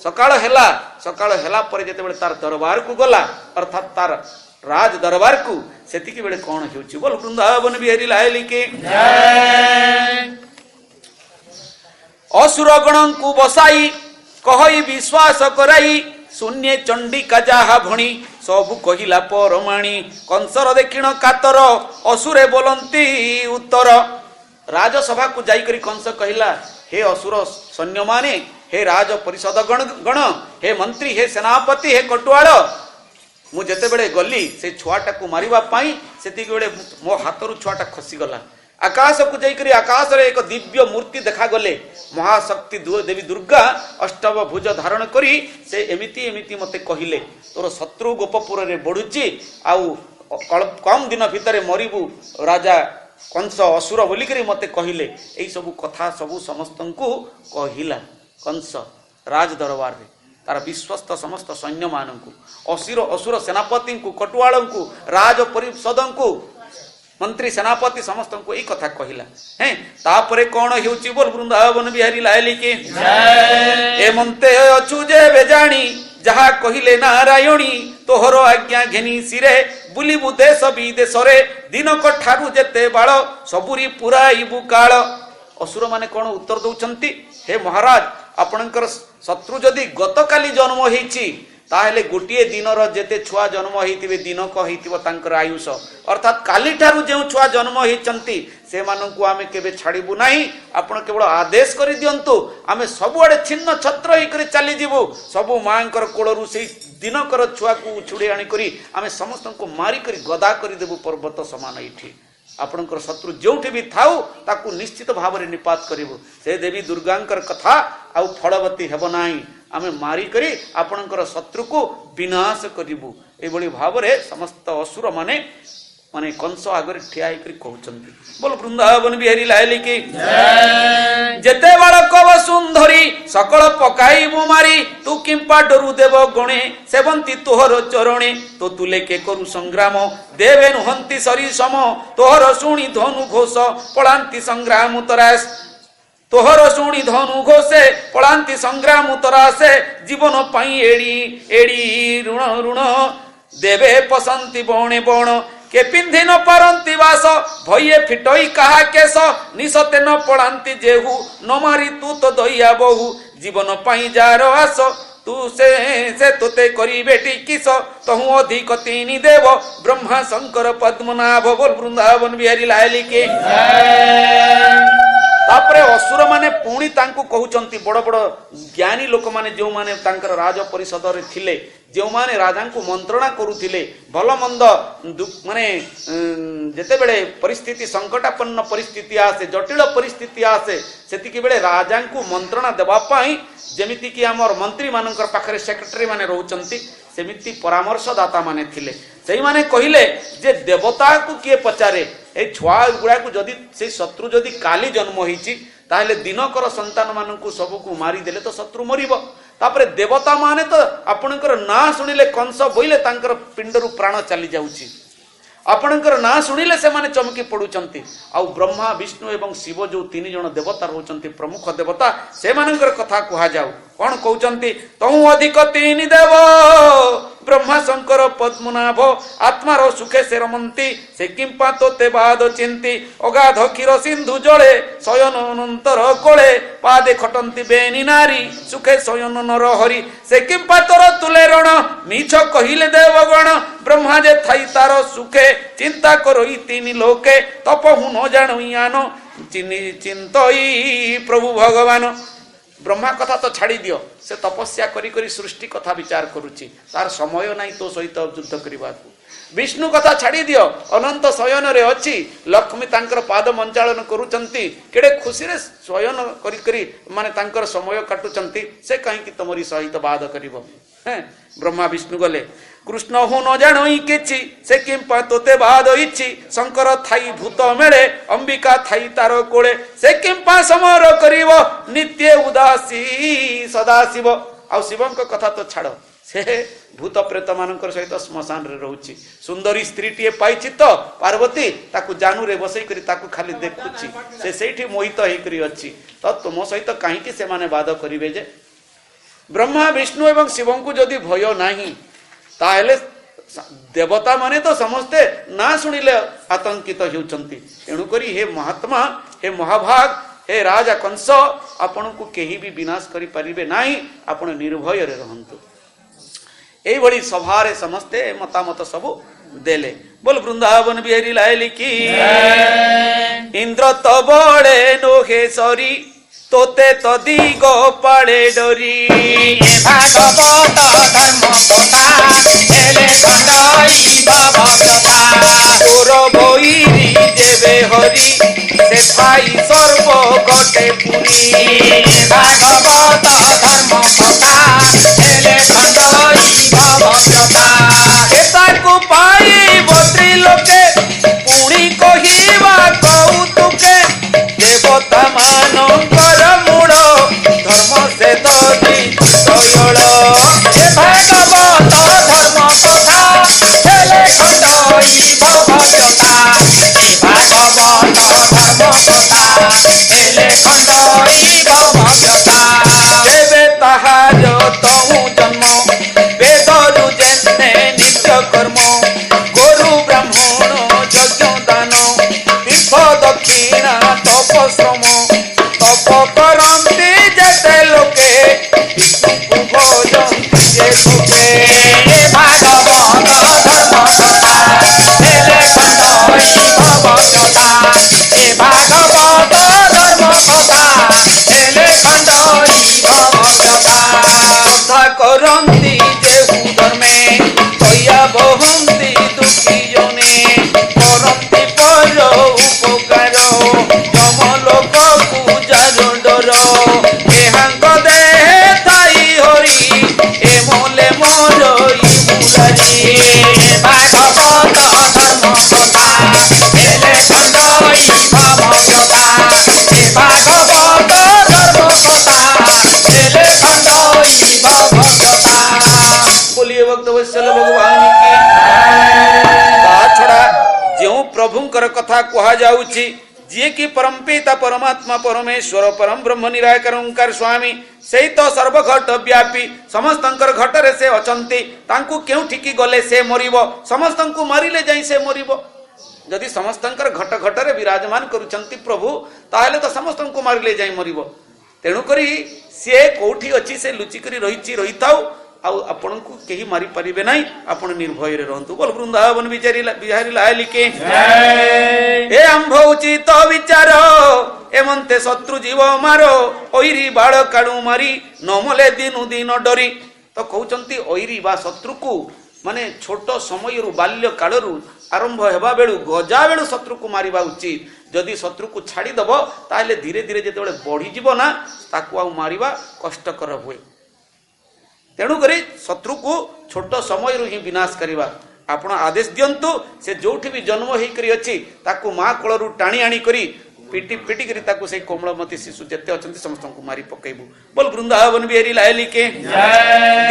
सकाळ हेला परे जेते बेले तार दरबार को गला अर्थात तार राज दरबार को सेति के बेले कोन हेउची बोल वृंदावन बिहारी लायली के असुर गण को बसाई कहई विश्वास कराई शून्य चंडिका जाहा भणी सबु कहिला परमाणी कंसर देखिण कातर असुरे बोलंती उत्तर राजसभा को जाई करी कंस कहिला हे असुर सैन्य माने हे राज परिषद गण हे मंत्री हे सेनापति हे कटुआड़ मु जेते बेले गली से छुआटा को मारिबा पाई सेति बेले मो हाथरु छुआटा खसी गला आकाश को जाइकरी आकाश रे एक दिव्य मूर्ति देखा गले महाशक्ति देवी दुर्गा अष्टव भुज धारण करी से एमिति एमिति मते कहिले तोर शत्रु गोपपुर रे बढुची आउ कम दिन भितरे मरिबु राजा कंस असुर बोली करी मते कहिले एई सब कथा सब समस्तंकु कहिला कंस राज दरबार रे तार विश्वस्त समस्त सैन्य मानंकु असुर सेनापति को कटुआड़ को राज परिषद को मंत्री सेनापति समस्त को यही कथा कहला हैं तापरे कौन हेउची बोल वृंदावन बिहारी लायली की ए मंते अछु जे बेजाणी जहा कहिले नारायणी तोहर आज्ञा घेनी सिरे बुलिबु देश विदेश रे दिनक ठारू जेते बाळ सबुरी पुराइबु काळ असुर माने कौन उत्तर दउचंती हे महाराज आपणकर शत्रु जदि गतकाली जन्म हेची ताहेले गोटिए दिनर जेते छुआ जन्म होइतिबे दिनक होइतिबो तांकर आयुष अर्थात काली ठारू जे छुआ जन्म होइचंती से माननकु आमे केबे छाड़िबु नाही आपण केवल आदेश करि दियंतु आमे सबुआडे छिन्न छत्र होई करि चली जिवु सबु मांकर कोळरु सेई दिनकर छुआ को छुड़ी आनी करी आमे समस्त को मारी करी गदा करि देबु पर्वत समान इठी आपणकर शत्रु जोठी भी थाउ ताकू निश्चित भाव में निपात करिवु से देवी दुर्गांकर कथा आउ फलवती हेब नाही आमे मारी करी आपणकर शत्रु को विनाश करिवु एभली भाव रे समस्त असुर माने माने कंस आगर ठिया करी कहउचंती बोल वृंदावन बिहारी लायली की जेते बालक सुंदरी सकल पकाइबु मारी तू किंपा डरु देव गणे सेवंती तोहर चरणे तो तुले के करू संग्राम देवे नुहंती सरी सम तोहर सुणी धनु घोष पलांती संग्राम तरास तोहर सुणी धनु घोषे पलांती संग्राम तरासे जीवन पाई एड़ी एड़ी ऋण ऋण देवे पसंती बणे बण के पिंधि न पारंती वास भये फिटई कहा केस निसते न पड़ांती जेहू न मारी तू तो दइया बहु जीवन पाई जार आस तू से तोते करी बेटी किस तहु अधिक तीनी देव ब्रह्मा शंकर पद्मनाभ बोल वृंदावन बिहारी लायली के तापरे असुर माने पुणी तांकु कहउचंती बड़ बड़ ज्ञानी लोक माने जो माने तांकर राज परिषद रे थिले जो माने राजा को मंत्रणा करुथिले भल मंद माने जेते बेले परिस्थिति संकटापन्न परिस्थिति आसे जटिल परिस्थिति आसे सेतिकी बेले राजा को मंत्रणा देबा पाई जेमिति कि हमर मंत्री मानकर पाखरे सेक्रेटरी माने रहउचंती सेमिति परामर्शदाता माने थिले सेही माने कहिले जे देवता को किए पचारे ए छुआ गुड़ा को जदि से शत्रु जदि काली जन्म होईची ताहले दिनकर संतान मानकु सबकु मारी देले तो शत्रु मरिबो तापरे देवता माने तो आपणकर ना सुनिले कंस बोइले तांकर पिंडरु प्राण चली जाउची आपणकर ना सुनिले से माने चमकी पडुचंती आ ब्रह्मा विष्णु एवं शिव जो तीन जन देवता रहउचंती प्रमुख देवता से मानकर कथा कुहा जाऊ कौन कहउचंती तहु अधिक तीन देव ब्रह्मा शंकर पद्मनाभ आत्मार सुखे से रमंती से किंपा तोते बाद चिंती अगाध क्षीर सिंधु जले शयन अनंतर कोले पादे खटंती बेनी नारी सुखे शयन नर हरि से किंपा तोर तुले रण मिछ कहिले देवगण ब्रह्मा जे थाई तार सुखे चिंता करोई तीन लोके तपहु न जानुयान चिंतई प्रभु भगवान ब्रह्मा कथा तो छाड़ी दियो से तपस्या करी करी सृष्टि कथा विचार करुची तार समय नहीं तो सहित युद्ध करने विष्णु कथा छाड़ी दियो अनंत शयन रे अच्छी लक्ष्मी तांकर पाद मंचालन करुचंती केड़े खुशी रे शयन करी करी माने तांकर समय काटुचंती से कहीं तमरी सहित बाध करिवो हैं ब्रह्मा विष्णु गले कृष्ण हूँ न जानई किछि से किंपा तोते बाद इछि शंकर थाई भूत मेले अंबिका थाई तार कोले से किंपा समर करिवो नित्य उदासी सदाशिव आ शिवंक कथा तो छाड़ से भूत प्रेत मानकर सहित श्मशान रे रहउची सुंदरी स्त्री टीए पाइछि तो पार्वती ताकू जानू रे बसई करी ताकू खाली देखुची से सेठी मोहित हेई करी अछि तो तुम सहित काहे कि से माने वाद करिवे जे ब्रह्मा विष्णु एवं शिवंकु जदि भय नाही ताहेले देवता माने तो समस्ते ना सुनिले आतंकित होउचंती एणु करी हे महात्मा हे महाभाग हे राजा कंस आपण को केही भी विनाश करि परिबे नाही आपण निर्भय रे रहंतु एई भली सभा रे समस्ते मतामत सब देले बोल वृंदावन बिहारी लायली की इंद्र तो बड़े नोहे सरी तोते तो दिग पाड़े डरी भागवत धर्म कथा हेले खंडई भवकथा तोर भैरी जेबे हरि से थाई सर्व गटे पुरी भागवत धर्म कथा हेले खंडई भवकथा एताकु पाई बद्री लोके पुणी कहिबा कौतुके देवता मानकर मूढ़ धर्म से दरी दयळ भागवत धर्म कथा हेले खंडई भवकथा कथा कहा जाउची जी कि परम पिता परमात्मा परमेश्वर परम ब्रह्म निराकार ओंकार स्वामी से तो सर्वघट व्यापी समस्तंकर घटरे से अचंती तांकु केउठिकी गले से मरिबो समस्तंकु मारिले जाई से मरिबो जदि समस्तंकर घट घटरे विराजमान करूचंती प्रभु ताहले तो समस्तंकु मारिले जाई मरिबो तेणु करी से कोठी अछि से लुचि करी रही थाउ आपण को केही मारी परिबे नाही आपण निर्भय रे रहंतु बोल वृंदावन बिहारी लाली के हे आंभ उचित विचार एमंते शत्रु जीव मारो ओइरी बाळ काडू मारी नमले दिनु दिन डरी तो कहउचंती ओइरी बा शत्रु को माने छोट समय रु बाल्य काल रु आरंभ हेबा बेलु गजा बेलु शत्रु को मारिबा उचित जदि शत्रु को छाड़ी दबो ताले धीरे धीरे जेतेबेले बढ़ी जीवो ना ताकू आ मारिबा कष्टकर हुए तेणु करी शत्रु को छोट समय रु ही विनाश करिबा आपण आदेश दियंतु से जोठी भी जन्म होई करी अछि ताकू मां कोळरु टाणी आणी करी पिटी पिटी करी ताकू से कोमलमती शिशु जेते अछंती समस्त को मारी पकेबू बोल वृंदावन बिहारी लायली के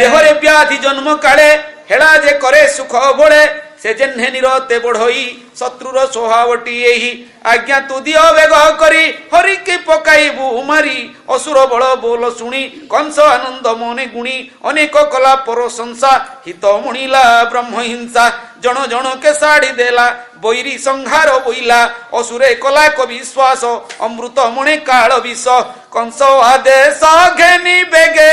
देहरे व्याधि जन्म काले हेला जे करे सुख बोले से जेन्हे निरते बढ़ई शत्रुर स्वभावटी एही आज्ञा तू दियो वेग करी हरि के पकाइबू मारी असुर बल बोल सुनी कंस आनंद मने गुणी अनेक कला प्रशंसा हित मुनिला ब्रह्म हिंसा जन जन के साड़ी देला बैरी संहार बोइला असुरे कला को विश्वास अमृत मणे काल विष कंस आदेश घेनी बेगे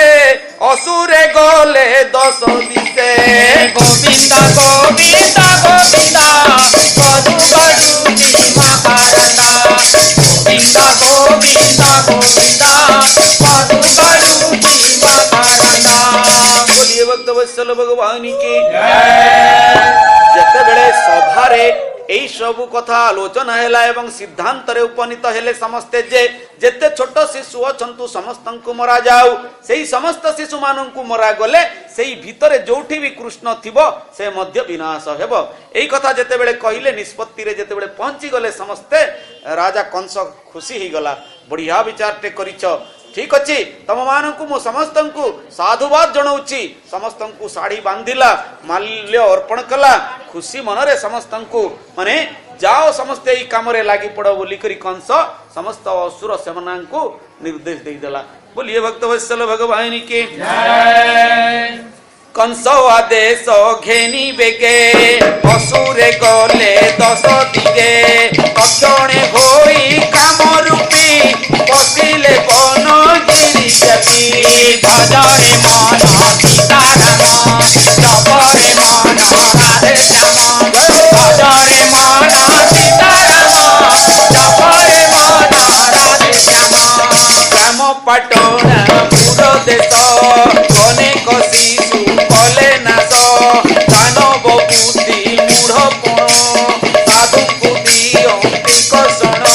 असुरे गले दस दिसे गोविंदा गोविंदा गोविंदा गरु गरु जी महाराजा गोविंदा गोविंदा गोविंदा गरु गरु जी महाराजा बोलिए भक्त वत्सल भगवान की जते बेले सभारे एई सब कथा आलोचना हैला एवं सिद्धांत रे उपनीत हेले समस्ते जे जेते छोट शिशु अछंतु समस्तंकु मरा जाऊ सेही समस्त शिशु मानंकु मरा गले सेही भितरे जोठी भी कृष्ण थिबो से मध्य विनाश हेबो एई कथा जेते बेले कहिले निष्पत्ति रे जेते बेले पहुंची गले समस्ते राजा कंस खुशी ही गला बढ़िया विचारटे करिछ ठीक अच्छी तम मान को मु समस्त को साधुवाद जनाऊँगी समस्त को साड़ी बांधिला माल्य अर्पण कला खुशी मनरे समस्त को माने जाओ समस्ते ई काम रे लागी पड़ो बोली करी कंस समस्त असुर सेना को निर्देश दे देला बोलिए भक्त वत्सल भगवान के कंस आदेश घेनी बेगे असुरे गले दस दिगे तक्षणे होई काम रूपी बसिले बन गिरी जपी भजरे मन सीताराम जपरे मन राधे श्याम भजरे मन सीताराम जपरे मन राधे श्याम राम पाटणा पुर देश अनेक शिशु कले नाश दानव बुद्धि मूढ़ कोण साधु को दियंती कषण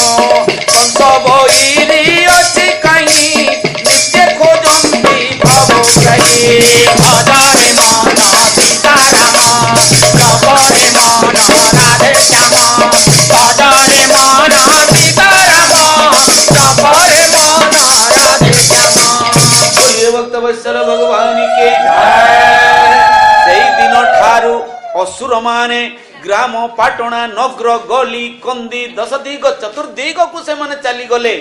कंस बईरी अछि कहीं नित्य खोजंती भव कहीं भजरे मन सीताराम जपरे मन राधे श्याम भजरे मन सीताराम जपरे मन राधे श्याम भक्त वत्सल भगवान के दिन ठारू असुर माने ग्राम पाटणा नगर गली कंदी दश दिग चतुर्दिग को से माने चली गले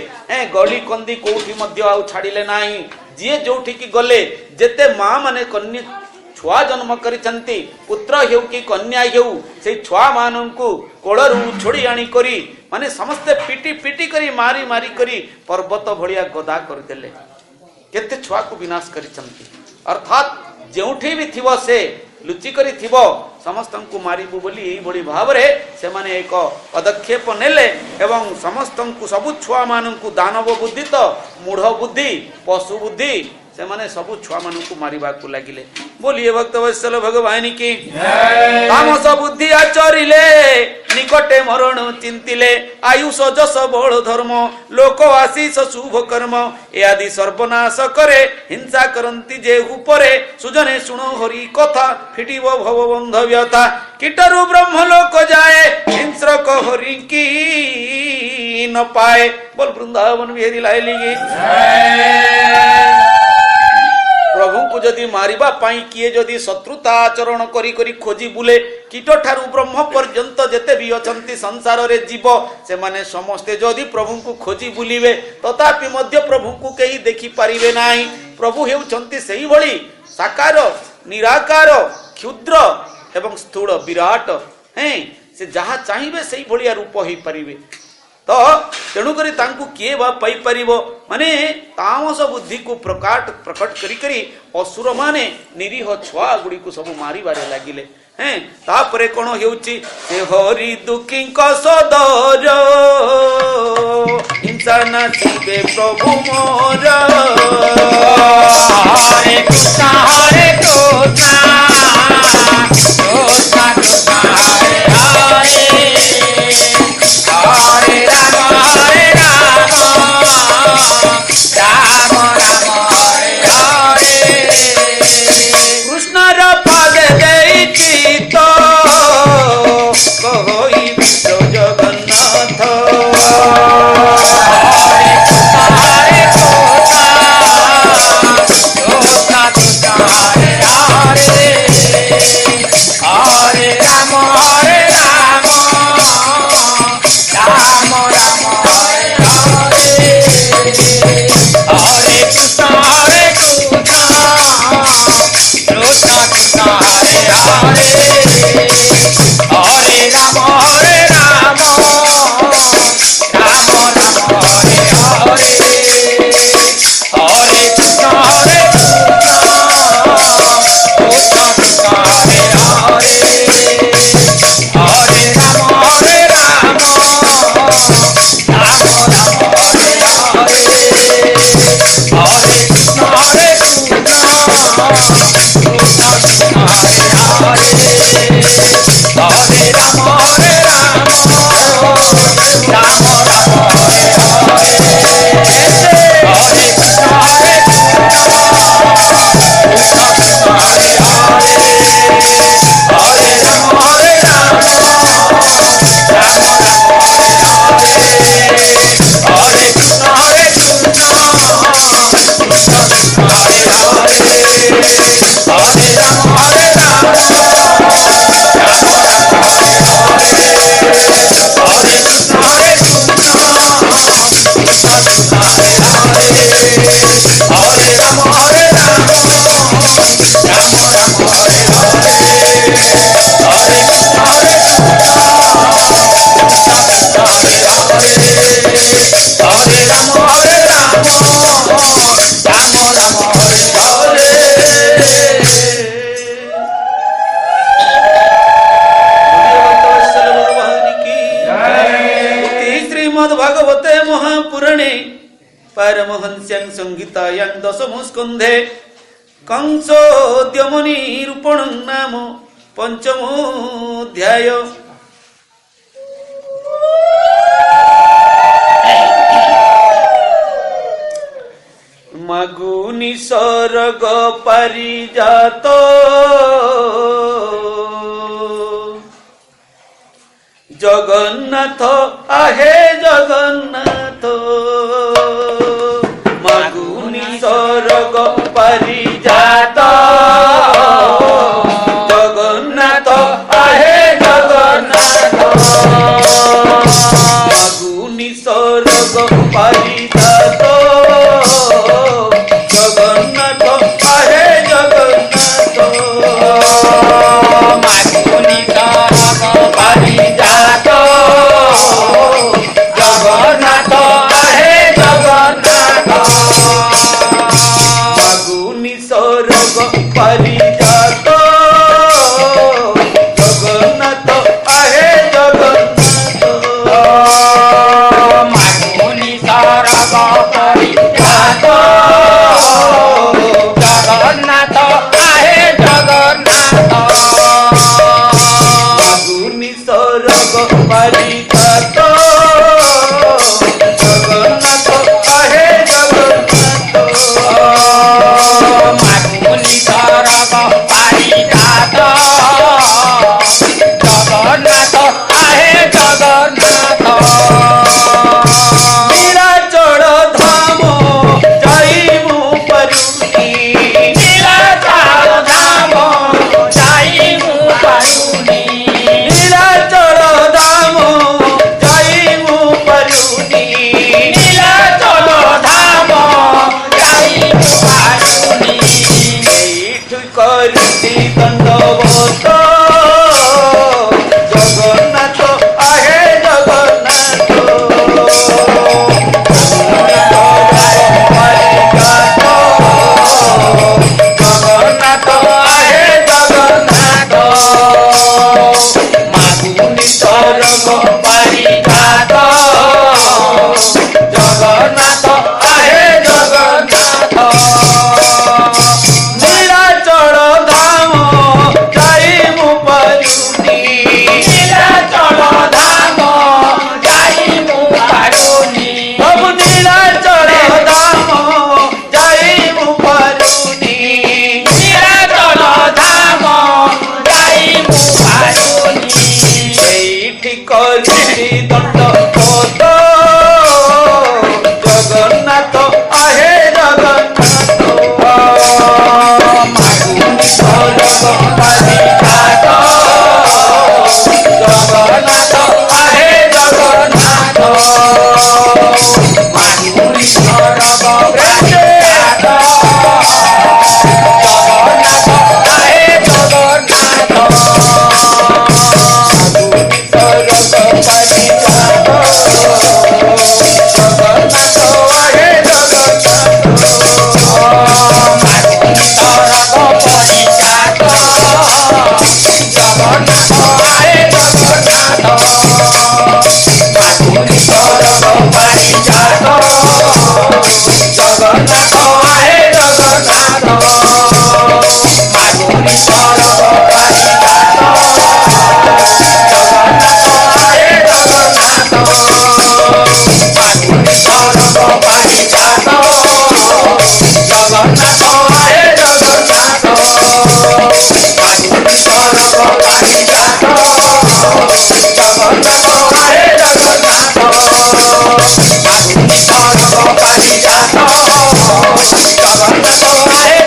गली कंदी कोठी मध्य आउ छाड़िले नाही जिए जोठी की गले जेते मां माने कन्या छुआ जन्म करिसंती पुत्र हेउ कि कन्या हेउ से छुआ मानंकु कोळरू छोड़ी आनी करी माने समस्त पिटी पिटी करी मारी मारी करी पर्वत भलिया गदा कर देले केते छुआ को विनाश करिसंती अर्थात जेउठी भी थिबो से लुचि करी थिबो समस्त को मारिबु बोली एई बड़ी भाव रे से माने एक पदक्षेप नेले एवं समस्त को सबु छुआ मानंकु दानव बुद्धि तो मूढ़ बुद्धि पशु बुद्धि से माने सबु छुआ मानंकु मारिबा को लागिले बोलिए भक्त वत्सल भगवान की तामस बुद्धि आचरिले निकटे मरण चिंतिले आयुष जस बल धर्म लोक आशीष शुभ कर्म ए आदि सर्वनाश करे हिंसा करंती जे ऊपरे सुजने सुनो हरि कथा फिटिब भव बंध व्यथा कीटरु ब्रह्म लोक जाए हिंस्रक हरि की न पाए बोल वृंदावन बिहारी लायली प्रभु को जदि मारिबा पाई किए जदि शत्रुता आचरण करी करी खोजी बुले कीट ठारू ब्रह्म पर्यंत जेते भी अछंती संसार रे जीव से माने समस्ते जदि प्रभु को खोजी बुलिवे तथापि मध्य प्रभु को कहीं देखि पारिबे नाही। प्रभु हेउचंती सेही भली साकार निराकार क्षुद्र एवं स्थूल विराट हैं से जहाँ चाहिए से भलिया रूप हो पारिबे। तो तेणुकरी तांकु किए बा पाई परिबो माने तामस बुद्धि को प्रकट करी करी असुर माने निरीह छुआ गुड़ी को सब मारी बारे लागिले हैं। तापरे कोन हेउची से हरि दुखी सदर हिंसा नासिबे प्रभु मोर हरे कृष्णा हरे कृष्णा कृष्णा कृष्णा हरे हरे हरे राम राम राम हरे हरे। कृष्ण पद देती तो कहोई विष्णु जगन्नाथ हरे कृष्णा कृष्णा कृष्णा हरे हरे हरे राम राम राम हरे हरे। हरे कृष्णा कृष्णा कृष्णा हरे हरे हरे राम राम राम हरे हरे। हरे कृष्णा कृष्णा कृष्णा हरे हरे हरे राम राम राम हरे हरे। हरे कृष्णा कृष्णा कृष्णा कृष्णा हरे हरे हरे राम राम राम हरे हरे। हरे कृष्णा कृष्णा कृष्णा हरे हरे हरे राम राम राम हरे हरे। हरे कृष्णा कृष्णा कृष्णा कृष्णा हरे हरे हरे राम राम राम हरे हरे। हरे कृष्णा कृष्णा कृष्णा कृष्णा हरे हरे हरे राम राम राम राम हरे हरे। हरे कृष्णा कृष्णा कृष्णा कृष्णा हरे हरे हरे राम राम राम हरे हरे। श्रीमद् भागवते महापुराणे पारमहंस्यां संगीतायां दशम स्कन्धे कंसोद्यमनि रूपणं नाम पंचमोऽध्याय। मागुनि सर्ग पारिजात जगन्नाथ आहे जगन्नाथ मागुनि सर्ग पारिजात जगन्नाथ आहे जगन्नाथ मागुनि सर्ग पारिजात जगन्नाथ आहे जगन्नाथ मागुनि सर्ग पारिजात जगन्नाथ आहे जगन्नाथ। मागुनि सर्ग पारिजात जगन्नाथ आहे जगन्नाथ मागुनि सर्ग पारिजात जगन्नाथ आहे जगन्नाथ। मागुनि सर्ग पारिजात जगन्नाथ आहे जगन्नाथ मागुनि सर्ग पारिजात जगन्नाथ आहे जगन्नाथ। नीलाचल धाम জগন্নাথ হে জগন্নাথ মাধুরী সরব পারিজাত জগন্নাথ হে জগন্নাথ মাধুরী সরব পারিজাত জগন্নাথ হে জগন্নাথ মাধুরী সরব পারিজাত জগন্নাথ হে জগন্নাথ মাধুরী সরব পারিজাত জগন্নাথ হে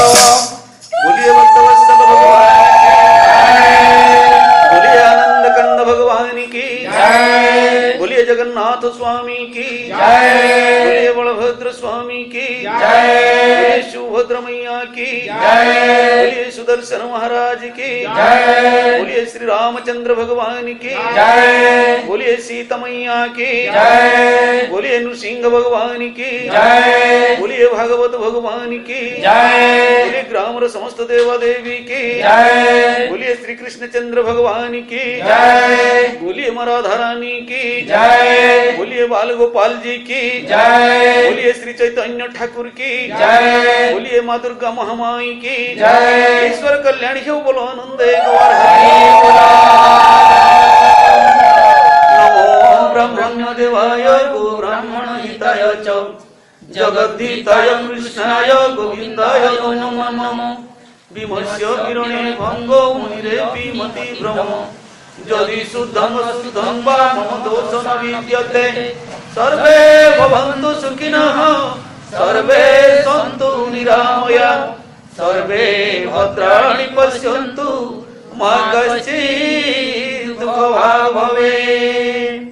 बोलिए भक्तवत्सल भगवान बोलिए आनंद कंद भगवान की बोलिए जगन्नाथ स्वामी की बोलिए बलभद्र स्वामी की बोलिए सुभद्र मैया की बोलिए सुदर्शन महाराज की बोलिए श्री रामचंद्र भगवान की बोलिए सीता मैया की बोलिए नृसिंह भगवान की बोलिए भागवत भगवान की बोलिए ग्रामर समस्त देवा देवी की बोलिए श्री कृष्ण चंद्र भगवान की बोलिए राधा रानी की बोलिए बाल गोपाल जी की बोलिए श्री चैतन्य ठाकुर की बोलिए माँ दुर्गा महामाई की ईश्वर कल्याणी हो बोलो आनंद एक बार नमो ब्रह्मण्य देवाय गो ब्राह्मण हिताय च जगद्धिताय कृष्णाय गोविन्दाय नमो नमो विमस्य किरणे भंगो मुनिरे विमति भ्रम यदि शुद्धं शुद्धं वा मम दोष न विद्यते सर्वे भवन्तु सुखिनः सर्वे सन्तु निरामया सर्वे भद्राणि पश्यन्तु मा कश्चित् दुःखभाग् भवेत्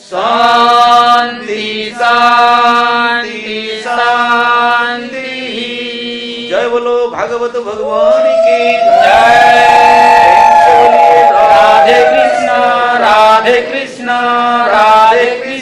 शांति शांति शांति जय बोलो भागवत भगवान की जय राधे कृष्ण राधे कृष्ण राधे कृष्ण